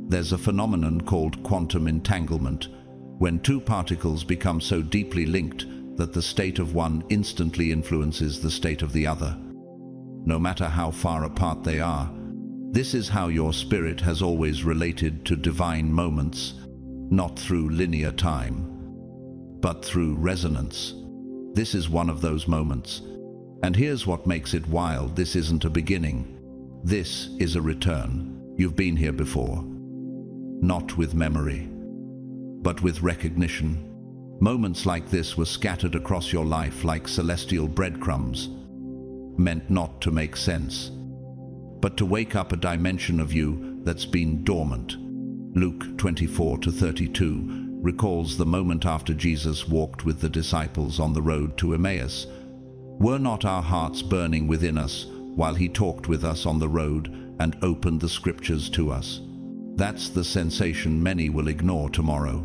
there's a phenomenon called quantum entanglement, when two particles become so deeply linked that the state of one instantly influences the state of the other, no matter how far apart they are. This is how your spirit has always related to divine moments, not through linear time, but through resonance. This is one of those moments. And here's what makes it wild. This isn't a beginning. This is a return. You've been here before. Not with memory, but with recognition. Moments like this were scattered across your life like celestial breadcrumbs, meant not to make sense, but to wake up a dimension of you that's been dormant. Luke 24:32 recalls the moment after Jesus walked with the disciples on the road to Emmaus. Were not our hearts burning within us while he talked with us on the road and opened the scriptures to us? That's the sensation many will ignore tomorrow,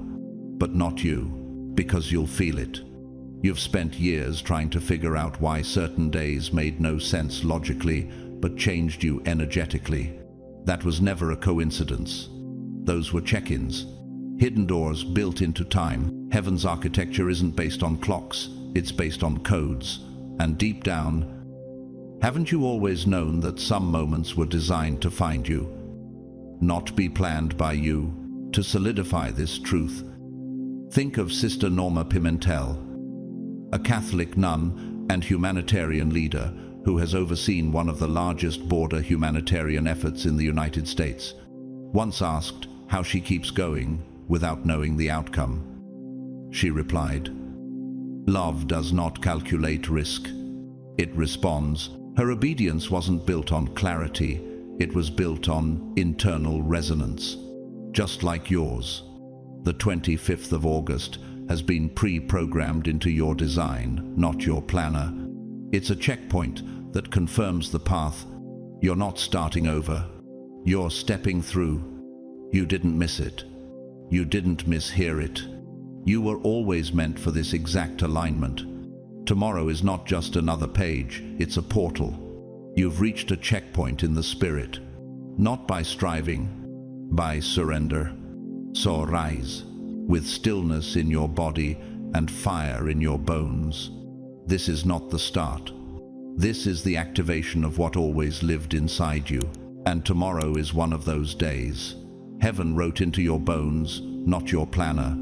but not you, because you'll feel it. You've spent years trying to figure out why certain days made no sense logically, but changed you energetically. That was never a coincidence. Those were check-ins, hidden doors built into time. Heaven's architecture isn't based on clocks, it's based on codes. And deep down, haven't you always known that some moments were designed to find you, not be planned by you? To solidify this truth, think of Sister Norma Pimentel, a Catholic nun and humanitarian leader who has overseen one of the largest border humanitarian efforts in the United States. Once asked how she keeps going without knowing the outcome, she replied, "Love does not calculate risk. It responds." Her obedience wasn't built on clarity, it was built on internal resonance. Just like yours, the 25th of August has been pre-programmed into your design, not your planner. It's a checkpoint that confirms the path. You're not starting over. You're stepping through. You didn't miss it. You didn't mishear it. You were always meant for this exact alignment. Tomorrow is not just another page, it's a portal. You've reached a checkpoint in the spirit, not by striving, by surrender. So rise, with stillness in your body and fire in your bones. This is not the start. This is the activation of what always lived inside you. And tomorrow is one of those days. Heaven wrote into your bones, not your planner.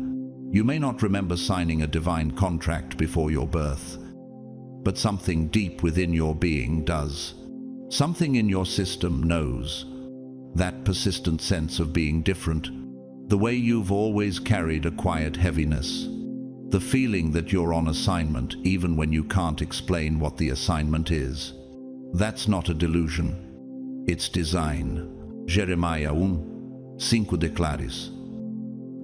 You may not remember signing a divine contract before your birth, but something deep within your being does. Something in your system knows. That persistent sense of being different, the way you've always carried a quiet heaviness, the feeling that you're on assignment even when you can't explain what the assignment is. That's not a delusion. It's design. Jeremiah 1:5 declares,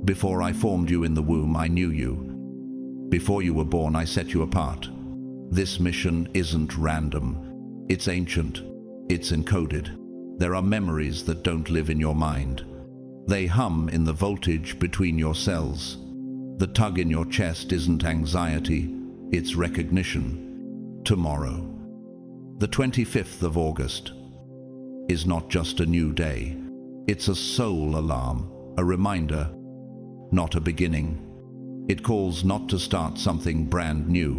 "Before I formed you in the womb, I knew you. Before you were born, I set you apart." This mission isn't random. It's ancient. It's encoded. There are memories that don't live in your mind. They hum in the voltage between your cells. The tug in your chest isn't anxiety, it's recognition. Tomorrow, the 25th of August, is not just a new day. It's a soul alarm, a reminder, not a beginning. It calls not to start something brand new,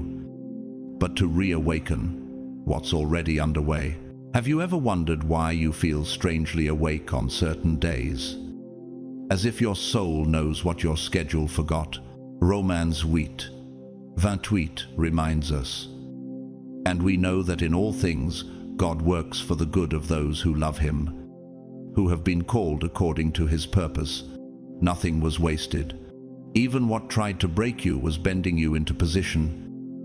but to reawaken what's already underway. Have you ever wondered why you feel strangely awake on certain days? As if your soul knows what your schedule forgot. Romans 8:28 reminds us. And we know that in all things God works for the good of those who love him, who have been called according to his purpose. Nothing was wasted. Even what tried to break you was bending you into position.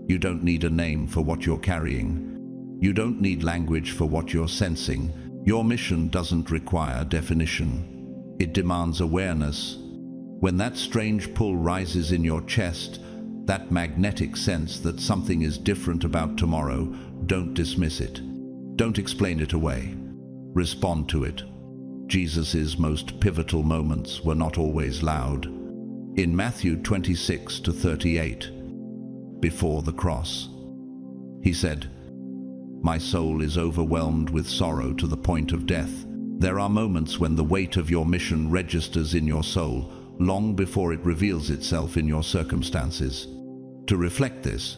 You don't need a name for what you're carrying. You don't need language for what you're sensing. Your mission doesn't require definition. It demands awareness. When that strange pull rises in your chest, that magnetic sense that something is different about tomorrow, don't dismiss it. Don't explain it away. Respond to it. Jesus' most pivotal moments were not always loud. In Matthew 26-38, before the cross, he said, "My soul is overwhelmed with sorrow to the point of death." There are moments when the weight of your mission registers in your soul, long before it reveals itself in your circumstances. To reflect this,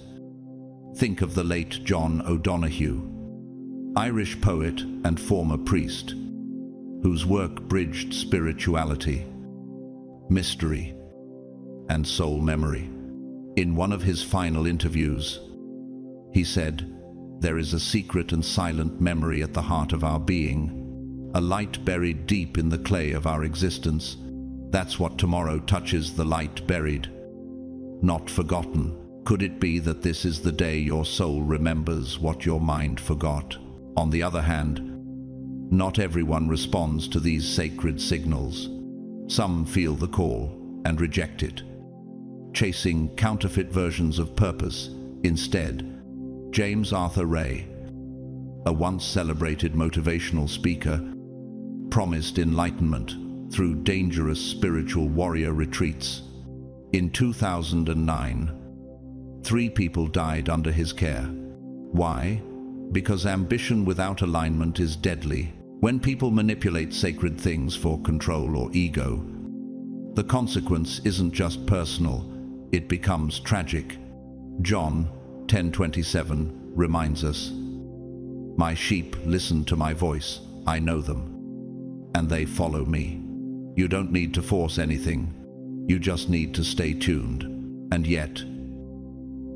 think of the late John O'Donoghue, Irish poet and former priest, whose work bridged spirituality, mystery, and soul memory. In one of his final interviews, he said, "There is a secret and silent memory at the heart of our being, a light buried deep in the clay of our existence. That's what tomorrow touches, the light buried, not forgotten." Could it be that this is the day your soul remembers what your mind forgot? On the other hand, not everyone responds to these sacred signals. Some feel the call and reject it, chasing counterfeit versions of purpose instead. James Arthur Ray, a once celebrated motivational speaker, promised enlightenment through dangerous spiritual warrior retreats. In 2009, 3 people died under his care. Why? Because ambition without alignment is deadly. When people manipulate sacred things for control or ego, the consequence isn't just personal, it becomes tragic. John 10:27 reminds us, "My sheep listen to my voice, I know them, and they follow me." You don't need to force anything, you just need to stay tuned. And yet,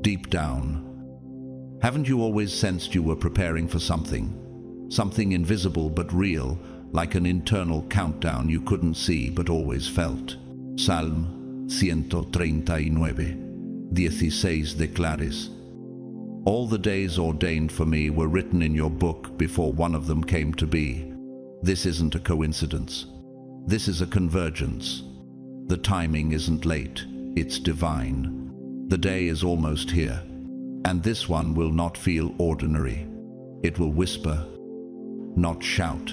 deep down, haven't you always sensed you were preparing for something? Something invisible but real, like an internal countdown you couldn't see but always felt. Psalm 139:16 declares, "All the days ordained for me were written in your book before one of them came to be." This isn't a coincidence. This is a convergence. The timing isn't late, it's divine. The day is almost here. And this one will not feel ordinary. It will whisper, not shout,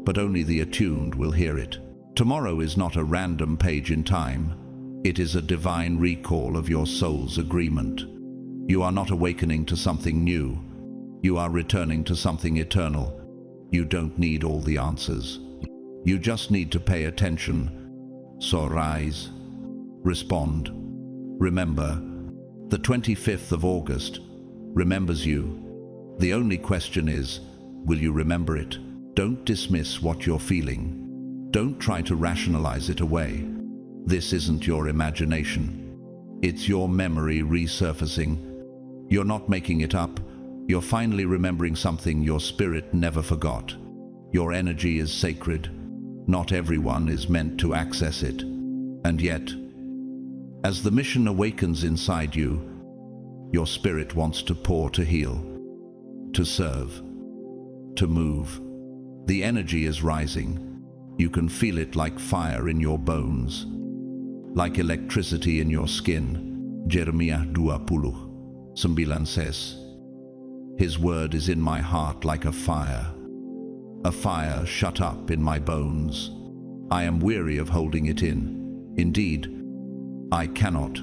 but only the attuned will hear it. Tomorrow is not a random page in time. It is a divine recall of your soul's agreement. You are not awakening to something new. You are returning to something eternal. You don't need all the answers. You just need to pay attention. So rise, respond. Remember, the 25th of August remembers you. The only question is, will you remember it? Don't dismiss what you're feeling. Don't try to rationalize it away. This isn't your imagination. It's your memory resurfacing. You're not making it up. You're finally remembering something your spirit never forgot. Your energy is sacred. Not everyone is meant to access it. And yet, as the mission awakens inside you, your spirit wants to pour, to heal, to serve, to move. The energy is rising. You can feel it like fire in your bones, like electricity in your skin. Jeremiah 20:9 says, His word is in my heart like a fire shut up in my bones. I am weary of holding it in. Indeed, I cannot.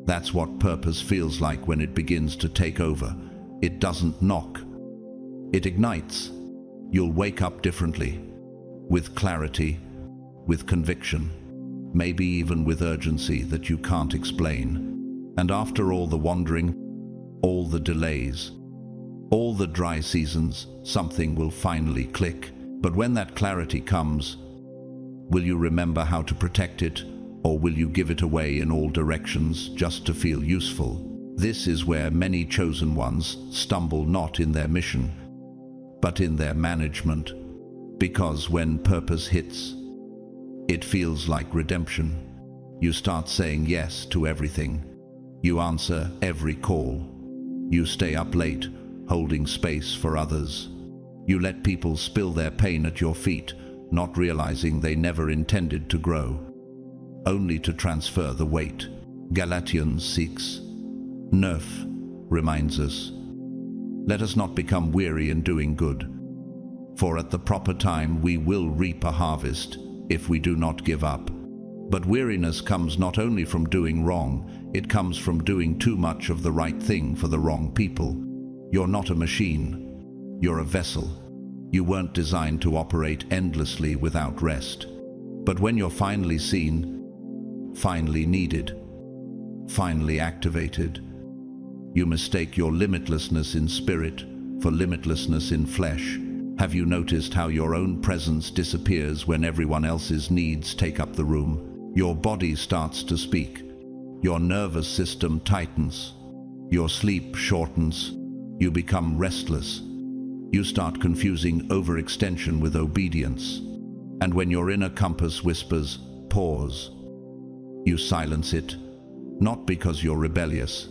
That's what purpose feels like when it begins to take over. It doesn't knock. It ignites. You'll wake up differently, with clarity, with conviction, maybe even with urgency that you can't explain. And after all the wandering, all the delays, all the dry seasons, something will finally click. But when that clarity comes, will you remember how to protect it, or will you give it away in all directions just to feel useful? This is where many chosen ones stumble, not in their mission, but in their management. Because when purpose hits, it feels like redemption. You start saying yes to everything. You answer every call. You stay up late, holding space for others. You let people spill their pain at your feet, not realizing they never intended to grow, only to transfer the weight. Galatians 6:9 reminds us, let us not become weary in doing good, for at the proper time we will reap a harvest if we do not give up. But weariness comes not only from doing wrong, it comes from doing too much of the right thing for the wrong people. You're not a machine. You're a vessel. You weren't designed to operate endlessly without rest. But when you're finally seen, finally needed, finally activated, you mistake your limitlessness in spirit for limitlessness in flesh. Have you noticed how your own presence disappears when everyone else's needs take up the room? Your body starts to speak. Your nervous system tightens. Your sleep shortens. You become restless. You start confusing overextension with obedience. And when your inner compass whispers, pause, you silence it, not because you're rebellious,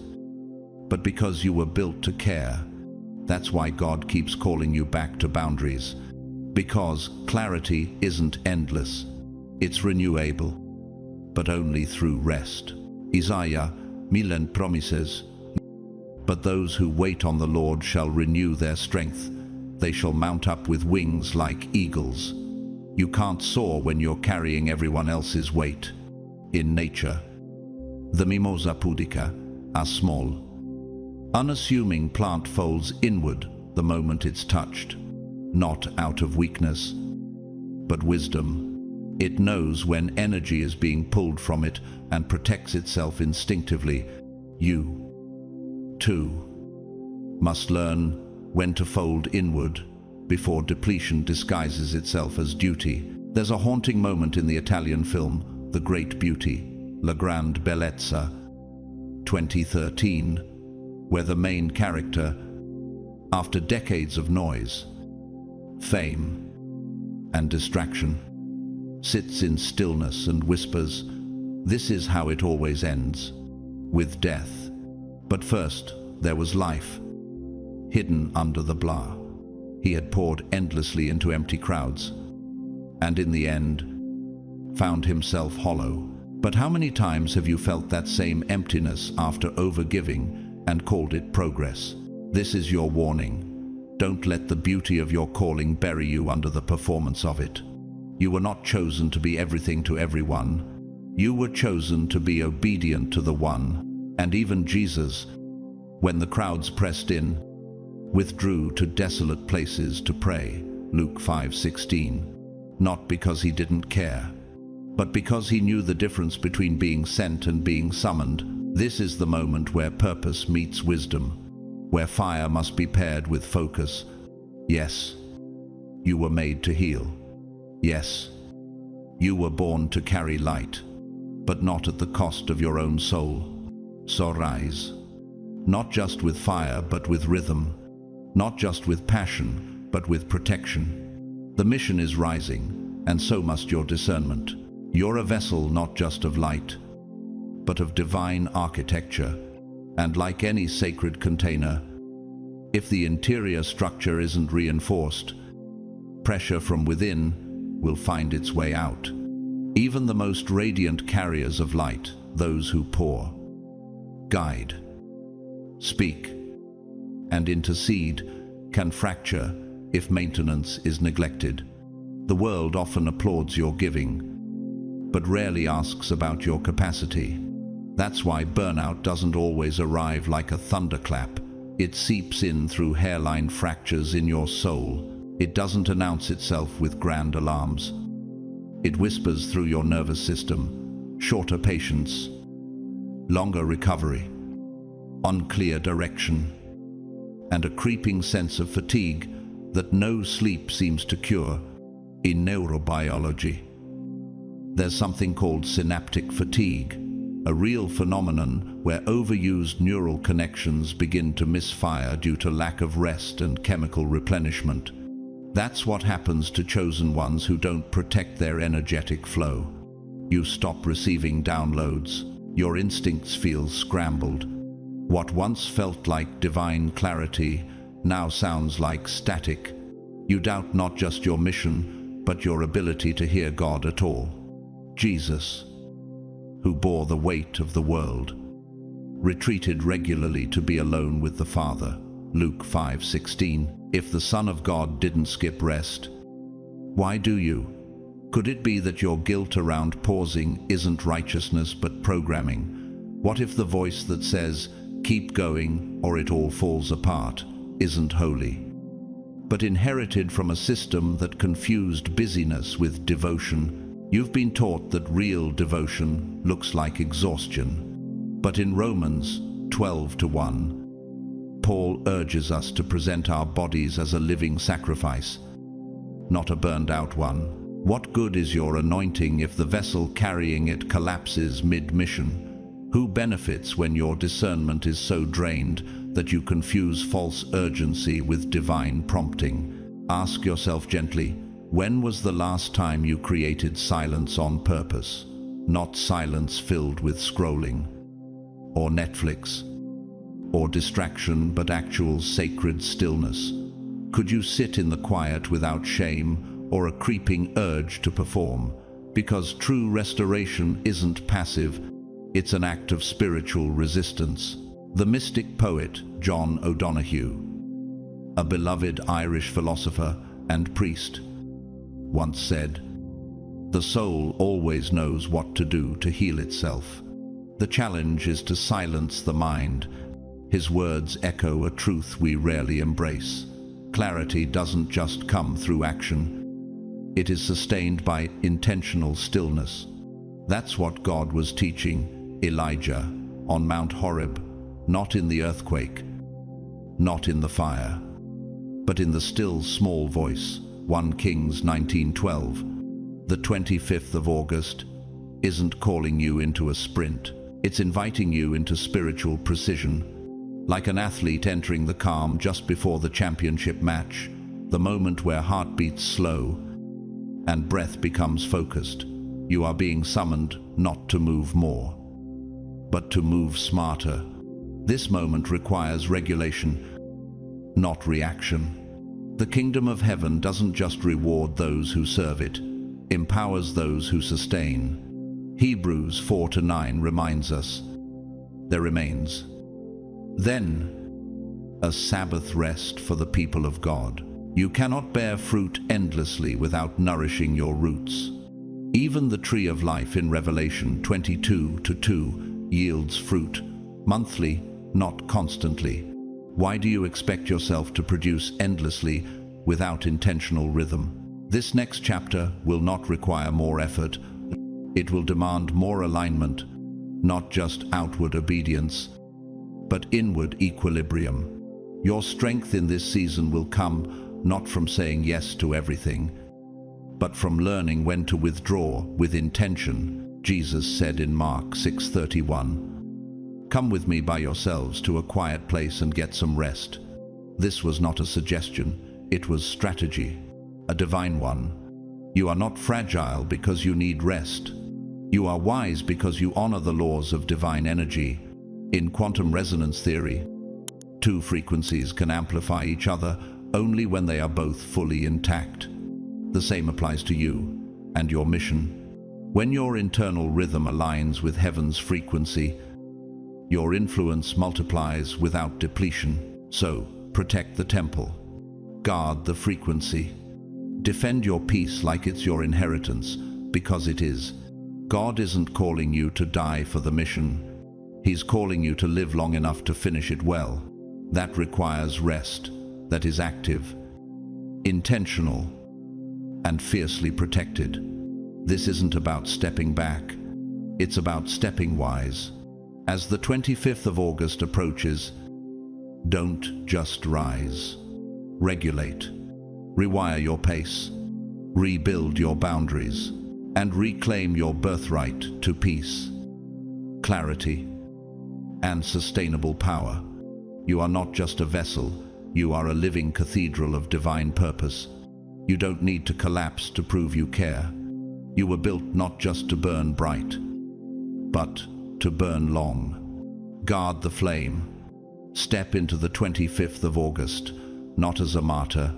but because you were built to care. That's why God keeps calling you back to boundaries. Because clarity isn't endless. It's renewable, but only through rest. Isaiah 9 promises, but those who wait on the Lord shall renew their strength. They shall mount up with wings like eagles. You can't soar when you're carrying everyone else's weight. In nature, the mimosa pudica, a small, unassuming plant folds inward the moment it's touched, not out of weakness, but wisdom. It knows when energy is being pulled from it and protects itself instinctively. You, too, must learn when to fold inward before depletion disguises itself as duty. There's a haunting moment in the Italian film, The Great Beauty, La Grande Bellezza, 2013, where the main character, after decades of noise, fame, and distraction, sits in stillness and whispers, "This is how it always ends, with death." But first, there was life, hidden under the blah. He had poured endlessly into empty crowds, and in the end, found himself hollow. But how many times have you felt that same emptiness after overgiving and called it progress. This is your warning. Don't let the beauty of your calling bury you under the performance of it. You were not chosen to be everything to everyone. You were chosen to be obedient to the one. And even Jesus, when the crowds pressed in, withdrew to desolate places to pray. Luke 5:16. Not because he didn't care, but because he knew the difference between being sent and being summoned. This is the moment where purpose meets wisdom, where fire must be paired with focus. Yes, you were made to heal. Yes, you were born to carry light, but not at the cost of your own soul. So rise, not just with fire, but with rhythm, not just with passion, but with protection. The mission is rising, and so must your discernment. You're a vessel not just of light, but of divine architecture. And like any sacred container, if the interior structure isn't reinforced, pressure from within will find its way out. Even the most radiant carriers of light, those who pour, guide, speak, and intercede, can fracture if maintenance is neglected. The world often applauds your giving, but rarely asks about your capacity. That's why burnout doesn't always arrive like a thunderclap. It seeps in through hairline fractures in your soul. It doesn't announce itself with grand alarms. It whispers through your nervous system. Shorter patience, longer recovery, unclear direction, and a creeping sense of fatigue that no sleep seems to cure. In neurobiology, there's something called synaptic fatigue, a real phenomenon where overused neural connections begin to misfire due to lack of rest and chemical replenishment. That's what happens to chosen ones who don't protect their energetic flow. You stop receiving downloads. Your instincts feel scrambled. What once felt like divine clarity now sounds like static. You doubt not just your mission, but your ability to hear God at all. Jesus, who bore the weight of the world, retreated regularly to be alone with the Father. Luke 5:16. If the Son of God didn't skip rest, why do you? Could it be that your guilt around pausing isn't righteousness but programming? What if the voice that says, "Keep going or it all falls apart," isn't holy, but inherited from a system that confused busyness with devotion? You've been taught that real devotion looks like exhaustion. But in Romans 12:1, Paul urges us to present our bodies as a living sacrifice, not a burned-out one. What good is your anointing if the vessel carrying it collapses mid-mission? Who benefits when your discernment is so drained that you confuse false urgency with divine prompting? Ask yourself gently, when was the last time you created silence on purpose? Not silence filled with scrolling, or Netflix, or distraction, but actual sacred stillness. Could you sit in the quiet without shame or a creeping urge to perform? Because true restoration isn't passive, it's an act of spiritual resistance. The mystic poet John O'Donoghue, a beloved Irish philosopher and priest, once said, "The soul always knows what to do to heal itself. The challenge is to silence the mind." His words echo a truth we rarely embrace. Clarity doesn't just come through action. It is sustained by intentional stillness. That's what God was teaching Elijah on Mount Horeb, not in the earthquake, not in the fire, but in the still small voice. 1 Kings 19:12. The 25th of August isn't calling you into a sprint. It's inviting you into spiritual precision. Like an athlete entering the calm just before the championship match, the moment where heart beats slow and breath becomes focused. You are being summoned not to move more, but to move smarter. This moment requires regulation, not reaction. The kingdom of heaven doesn't just reward those who serve it, empowers those who sustain. Hebrews 4:9 reminds us, there remains Then, a Sabbath rest for the people of God. You cannot bear fruit endlessly without nourishing your roots. Even the tree of life in Revelation 22:2 yields fruit, monthly, not constantly. Why do you expect yourself to produce endlessly without intentional rhythm? This next chapter will not require more effort. It will demand more alignment, not just outward obedience, but inward equilibrium. Your strength in this season will come not from saying yes to everything, but from learning when to withdraw with intention. Jesus said in Mark 6:31, "Come with me by yourselves to a quiet place and get some rest." This was not a suggestion, it was strategy, a divine one. You are not fragile because you need rest. You are wise because you honor the laws of divine energy. In quantum resonance theory, two frequencies can amplify each other only when they are both fully intact. The same applies to you and your mission. When your internal rhythm aligns with heaven's frequency, your influence multiplies without depletion. So, protect the temple. Guard the frequency. Defend your peace like it's your inheritance, because it is. God isn't calling you to die for the mission. He's calling you to live long enough to finish it well. That requires rest, that is active, intentional, and fiercely protected. This isn't about stepping back. It's about stepping wise. As the 25th of August approaches, don't just rise. Regulate. Rewire your pace. Rebuild your boundaries. And reclaim your birthright to peace, clarity, and sustainable power. You are not just a vessel. You are a living cathedral of divine purpose. You don't need to collapse to prove you care. You were built not just to burn bright, but to burn long. Guard the flame. Step into the 25th of August, not as a martyr,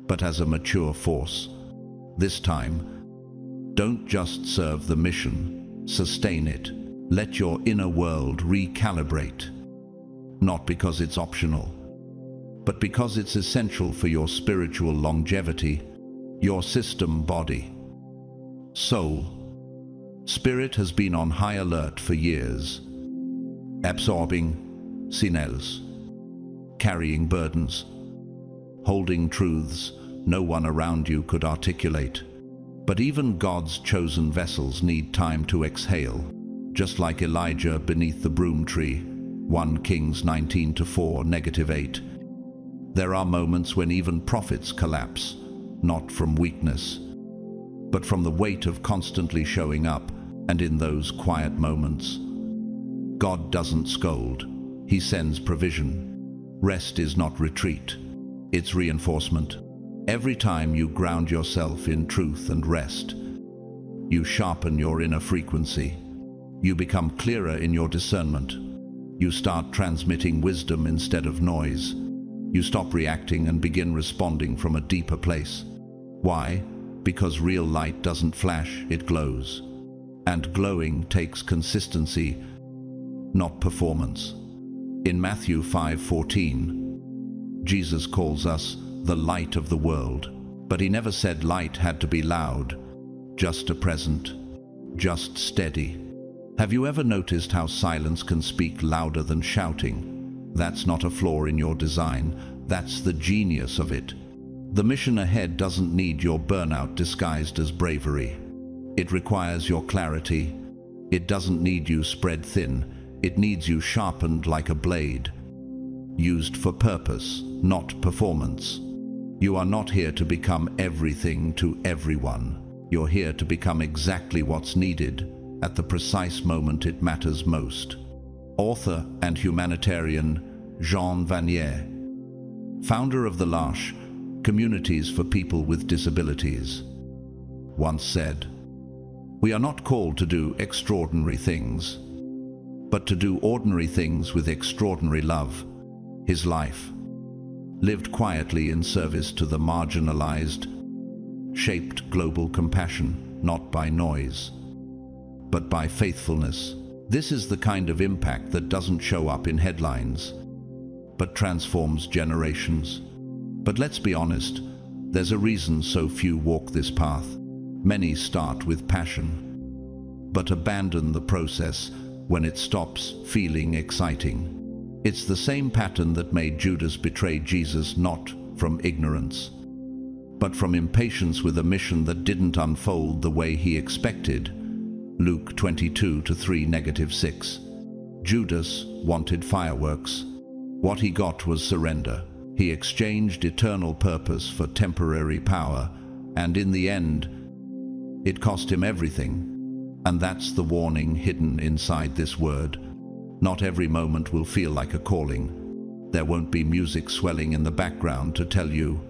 but as a mature force. This time, don't just serve the mission, sustain it. Let your inner world recalibrate. Not because it's optional, but because it's essential for your spiritual longevity, your system, body, soul. Spirit has been on high alert for years, absorbing signals, carrying burdens, holding truths no one around you could articulate. But even God's chosen vessels need time to exhale, just like Elijah beneath the broom tree, 1 Kings 19:4-8. There are moments when even prophets collapse, not from weakness, but from the weight of constantly showing up. And in those quiet moments, God doesn't scold, He sends provision. Rest is not retreat, it's reinforcement. Every time you ground yourself in truth and rest, you sharpen your inner frequency. You become clearer in your discernment. You start transmitting wisdom instead of noise. You stop reacting and begin responding from a deeper place. Why? Because real light doesn't flash, it glows. And glowing takes consistency, not performance. In Matthew 5:14, Jesus calls us the light of the world, but He never said light had to be loud, just a present, just steady. Have you ever noticed how silence can speak louder than shouting? That's not a flaw in your design, that's the genius of it. The mission ahead doesn't need your burnout disguised as bravery. It requires your clarity. It doesn't need you spread thin. It needs you sharpened like a blade, used for purpose, not performance. You are not here to become everything to everyone. You're here to become exactly what's needed at the precise moment it matters most. Author and humanitarian Jean Vanier, founder of the L'Arche, Communities for People with Disabilities, once said, "We are not called to do extraordinary things, but to do ordinary things with extraordinary love." His life, lived quietly in service to the marginalized, shaped global compassion, not by noise, but by faithfulness. This is the kind of impact that doesn't show up in headlines, but transforms generations. But let's be honest, there's a reason so few walk this path. Many start with passion, but abandon the process when it stops feeling exciting. It's the same pattern that made Judas betray Jesus, not from ignorance, but from impatience with a mission that didn't unfold the way he expected. Luke 22:3-6. Judas wanted fireworks. What he got was surrender. He exchanged eternal purpose for temporary power, and in the end, it cost him everything. And that's the warning hidden inside this word. Not every moment will feel like a calling. There won't be music swelling in the background to tell you,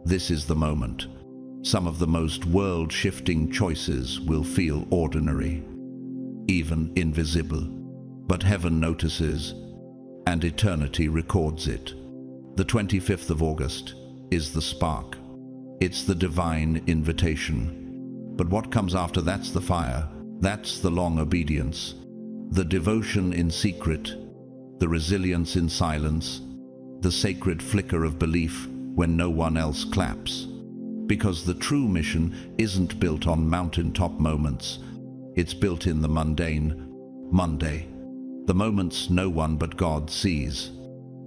this is the moment. Some of the most world-shifting choices will feel ordinary, even invisible. But heaven notices, and eternity records it. The 25th of August is the spark. It's the divine invitation. But what comes after that's the fire. That's the long obedience, the devotion in secret, the resilience in silence, the sacred flicker of belief when no one else claps. Because the true mission isn't built on mountaintop moments. It's built in the mundane, Monday, the moments no one but God sees.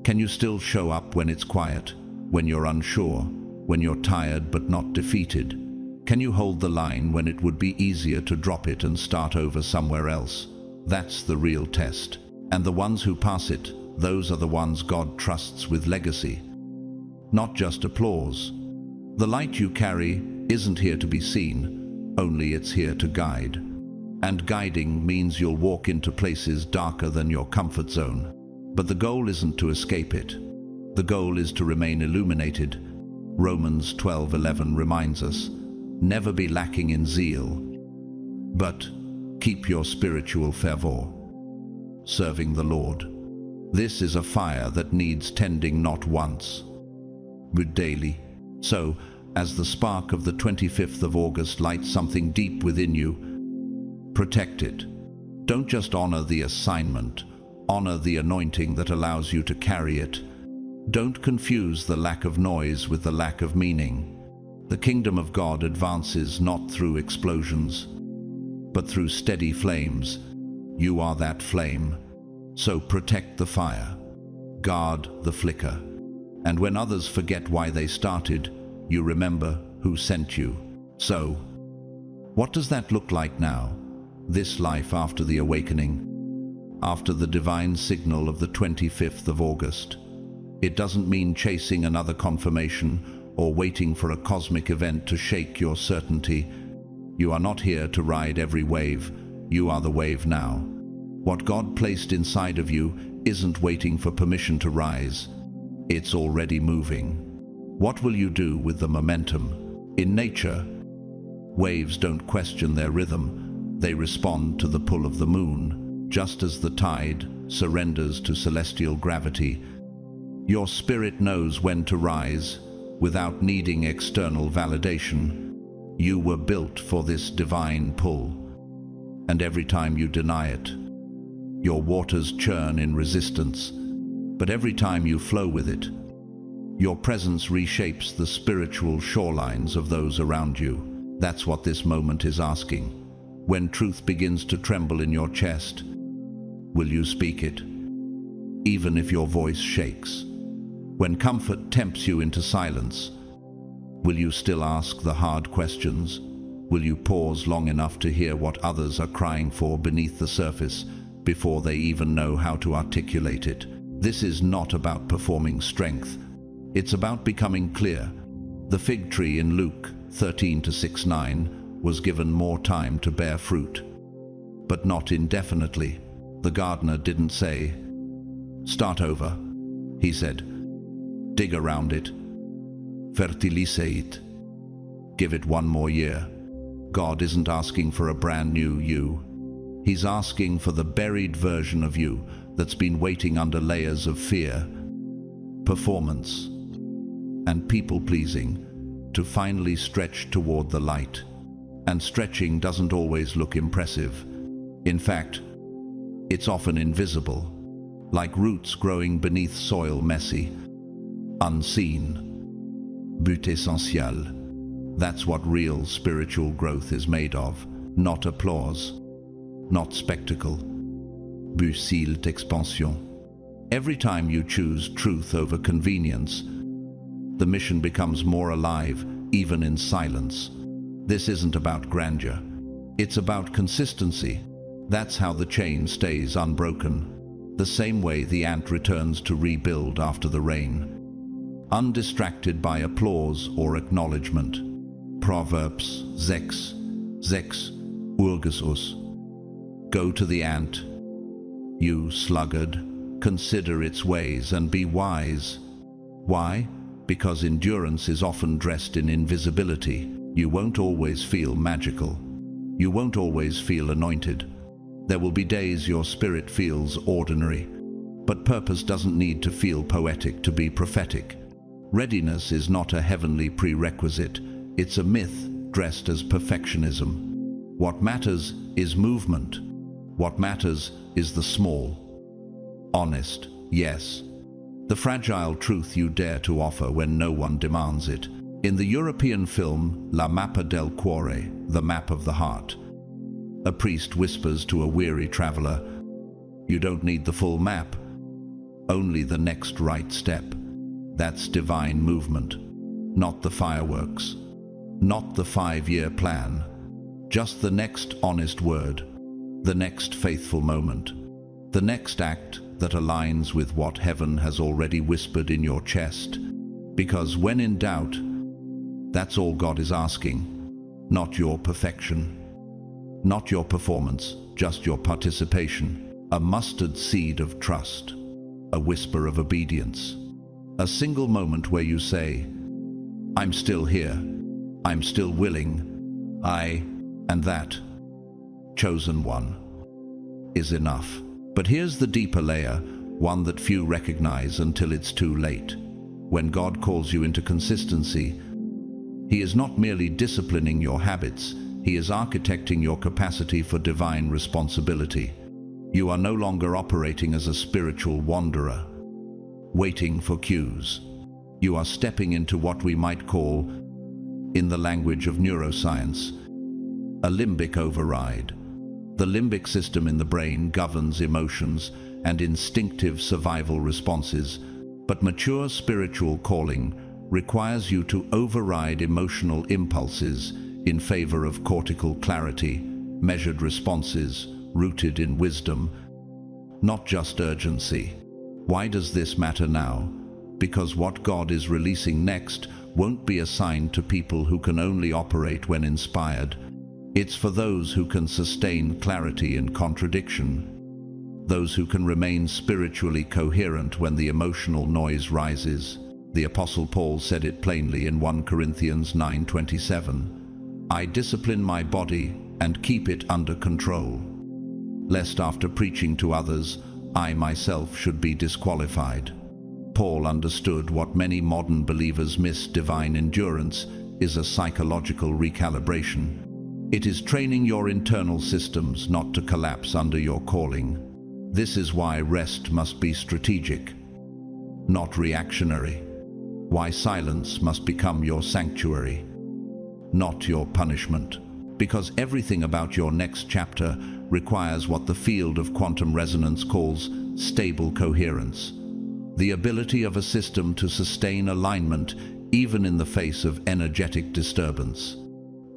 Can you still show up when it's quiet, when you're unsure, when you're tired but not defeated? Can you hold the line when it would be easier to drop it and start over somewhere else? That's the real test. And the ones who pass it, those are the ones God trusts with legacy, not just applause. The light you carry isn't here to be seen, only it's here to guide. And guiding means you'll walk into places darker than your comfort zone. But the goal isn't to escape it. The goal is to remain illuminated. Romans 12:11 reminds us, never be lacking in zeal, but keep your spiritual fervor, serving the Lord. This is a fire that needs tending not once, but daily. So, as the spark of the 25th of August lights something deep within you, protect it. Don't just honor the assignment, honor the anointing that allows you to carry it. Don't confuse the lack of noise with the lack of meaning. The kingdom of God advances not through explosions, but through steady flames. You are that flame. So protect the fire. Guard the flicker. And when others forget why they started, you remember who sent you. So, what does that look like now? This life after the awakening, after the divine signal of the 25th of August. It doesn't mean chasing another confirmation or waiting for a cosmic event to shake your certainty. You are not here to ride every wave. You are the wave now. What God placed inside of you isn't waiting for permission to rise. It's already moving. What will you do with the momentum? In nature, waves don't question their rhythm. They respond to the pull of the moon, just as the tide surrenders to celestial gravity. Your spirit knows when to rise, without needing external validation. You were built for this divine pull. And every time you deny it, your waters churn in resistance. But every time you flow with it, your presence reshapes the spiritual shorelines of those around you. That's what this moment is asking. When truth begins to tremble in your chest, will you speak it, even if your voice shakes? When comfort tempts you into silence, will you still ask the hard questions? Will you pause long enough to hear what others are crying for beneath the surface before they even know how to articulate it? This is not about performing strength. It's about becoming clear. The fig tree in Luke 13:6-9 was given more time to bear fruit, but not indefinitely. The gardener didn't say, "Start over." He said, "Dig around it. Fertilize it. Give it one more year." God isn't asking for a brand new you. He's asking for the buried version of you that's been waiting under layers of fear, performance, and people-pleasing to finally stretch toward the light. And stretching doesn't always look impressive. In fact, It's often invisible, like roots growing beneath soil, messy, unseen. But essentiel. That's what real spiritual growth is made of. Not applause, not spectacle. But sealed expansion. Every time you choose truth over convenience, the mission becomes more alive, even in silence. This isn't about grandeur. It's about consistency. That's how the chain stays unbroken. The same way the ant returns to rebuild after the rain. Undistracted by applause or acknowledgement. Proverbs 6, Urges us. Go to the ant, you sluggard, consider its ways and be wise. Why? Because endurance is often dressed in invisibility. You won't always feel magical. You won't always feel anointed. There will be days your spirit feels ordinary. But purpose doesn't need to feel poetic to be prophetic. Readiness is not a heavenly prerequisite. It's a myth dressed as perfectionism. What matters is movement. What matters is the small, honest yes. The fragile truth you dare to offer when no one demands it. In the European film La Mappa del Cuore, The Map of the Heart, a priest whispers to a weary traveler, "You don't need the full map, only the next right step." That's divine movement, not the fireworks, not the 5-year plan, just the next honest word, the next faithful moment, the next act that aligns with what heaven has already whispered in your chest. Because when in doubt, that's all God is asking. Not your perfection, not your performance, just your participation. A mustard seed of trust, a whisper of obedience. A single moment where you say, "I'm still here, I'm still willing, and that, chosen one, is enough." But here's the deeper layer, one that few recognize until it's too late. When God calls you into consistency, He is not merely disciplining your habits, He is architecting your capacity for divine responsibility. You are no longer operating as a spiritual wanderer, waiting for cues. You are stepping into what we might call, in the language of neuroscience, a limbic override. The limbic system in the brain governs emotions and instinctive survival responses, but mature spiritual calling requires you to override emotional impulses in favor of cortical clarity, measured responses rooted in wisdom, not just urgency. Why does this matter now? Because what God is releasing next won't be assigned to people who can only operate when inspired. It's for those who can sustain clarity in contradiction, those who can remain spiritually coherent when the emotional noise rises. The Apostle Paul said it plainly in 1 Corinthians 9:27, "I discipline my body and keep it under control, lest after preaching to others, I myself should be disqualified." Paul understood what many modern believers miss. Divine endurance is a psychological recalibration. It is training your internal systems not to collapse under your calling. This is why rest must be strategic, not reactionary. Why silence must become your sanctuary, not your punishment. Because everything about your next chapter requires what the field of quantum resonance calls stable coherence. The ability of a system to sustain alignment even in the face of energetic disturbance.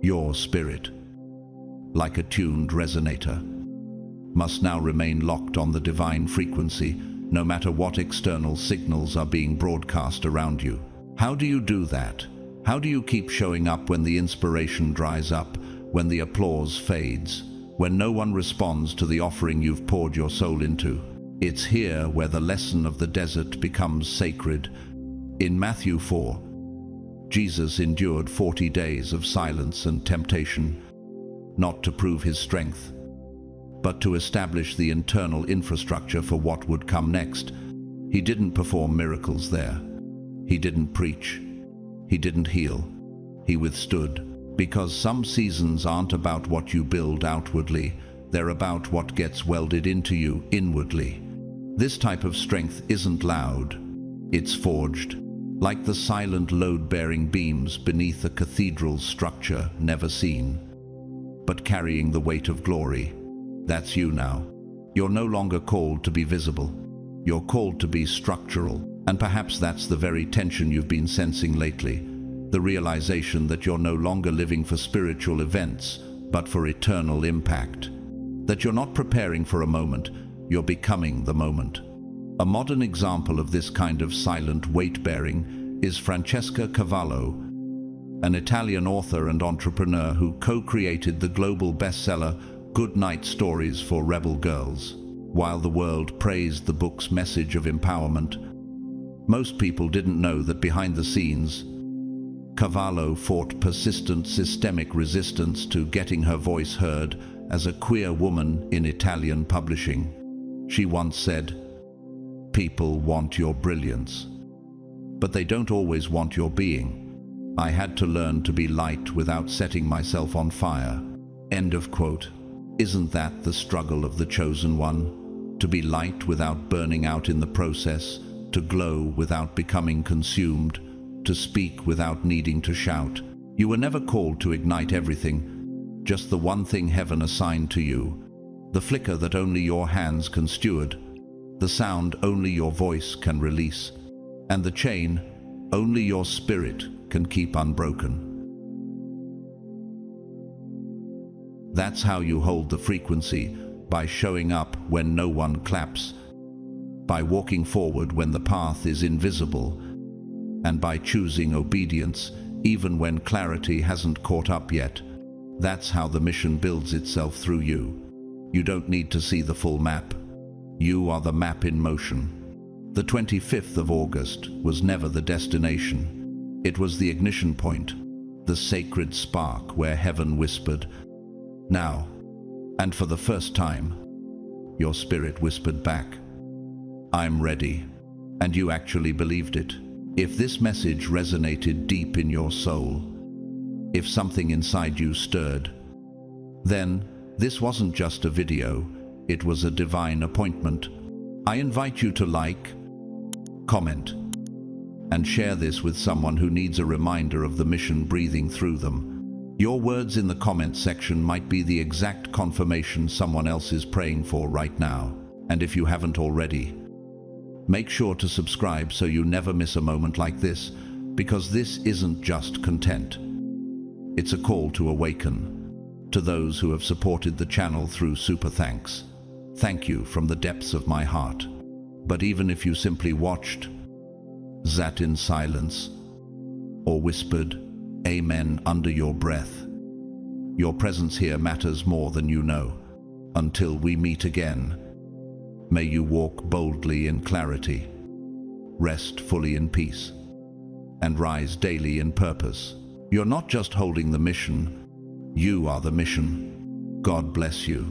Your spirit, like a tuned resonator, must now remain locked on the divine frequency, no matter what external signals are being broadcast around you. How do you do that? How do you keep showing up when the inspiration dries up, when the applause fades, when no one responds to the offering you've poured your soul into? It's here where the lesson of the desert becomes sacred. In Matthew 4, Jesus endured 40 days of silence and temptation, not to prove his strength, but to establish the internal infrastructure for what would come next. He didn't perform miracles there. He didn't preach. He didn't heal. He withstood. Because some seasons aren't about what you build outwardly, They're about what gets welded into you inwardly. This type of strength isn't loud. It's forged, like the silent load-bearing beams beneath a cathedral's structure never seen, but carrying the weight of glory. That's you now. You're no longer called to be visible. You're called to be structural, and perhaps that's the very tension you've been sensing lately. The realization that you're no longer living for spiritual events, but for eternal impact. That you're not preparing for a moment, you're becoming the moment. A modern example of this kind of silent weight-bearing is Francesca Cavallo, an Italian author and entrepreneur who co-created the global bestseller Good Night Stories for Rebel Girls. While the world praised the book's message of empowerment, most people didn't know that behind the scenes, Cavallo fought persistent systemic resistance to getting her voice heard as a queer woman in Italian publishing. She once said, "People want your brilliance, but they don't always want your being. I had to learn to be light without setting myself on fire." End of quote. Isn't that the struggle of the chosen one? To be light without burning out in the process, to glow without becoming consumed, to speak without needing to shout. You were never called to ignite everything, just the one thing heaven assigned to you, the flicker that only your hands can steward, the sound only your voice can release, and the chain only your spirit can keep unbroken. That's how you hold the frequency, by showing up when no one claps, by walking forward when the path is invisible, and by choosing obedience even when clarity hasn't caught up yet. That's how the mission builds itself through you. You don't need to see the full map. You are the map in motion. The 25th of August was never the destination. It was the ignition point, the sacred spark where heaven whispered, "Now." And for the first time, your spirit whispered back, "I'm ready." And you actually believed it. If this message resonated deep in your soul, if something inside you stirred, then this wasn't just a video, it was a divine appointment. I invite you to like, comment, and share this with someone who needs a reminder of the mission breathing through them. Your words in the comment section might be the exact confirmation someone else is praying for right now. And if you haven't already, make sure to subscribe so you never miss a moment like this, because this isn't just content. It's a call to awaken. To those who have supported the channel through super thanks, thank you from the depths of my heart. But even if you simply watched, sat in silence, or whispered amen under your breath, your presence here matters more than you know. Until we meet again, may you walk boldly in clarity, rest fully in peace, and rise daily in purpose. You're not just holding the mission, you are the mission. God bless you.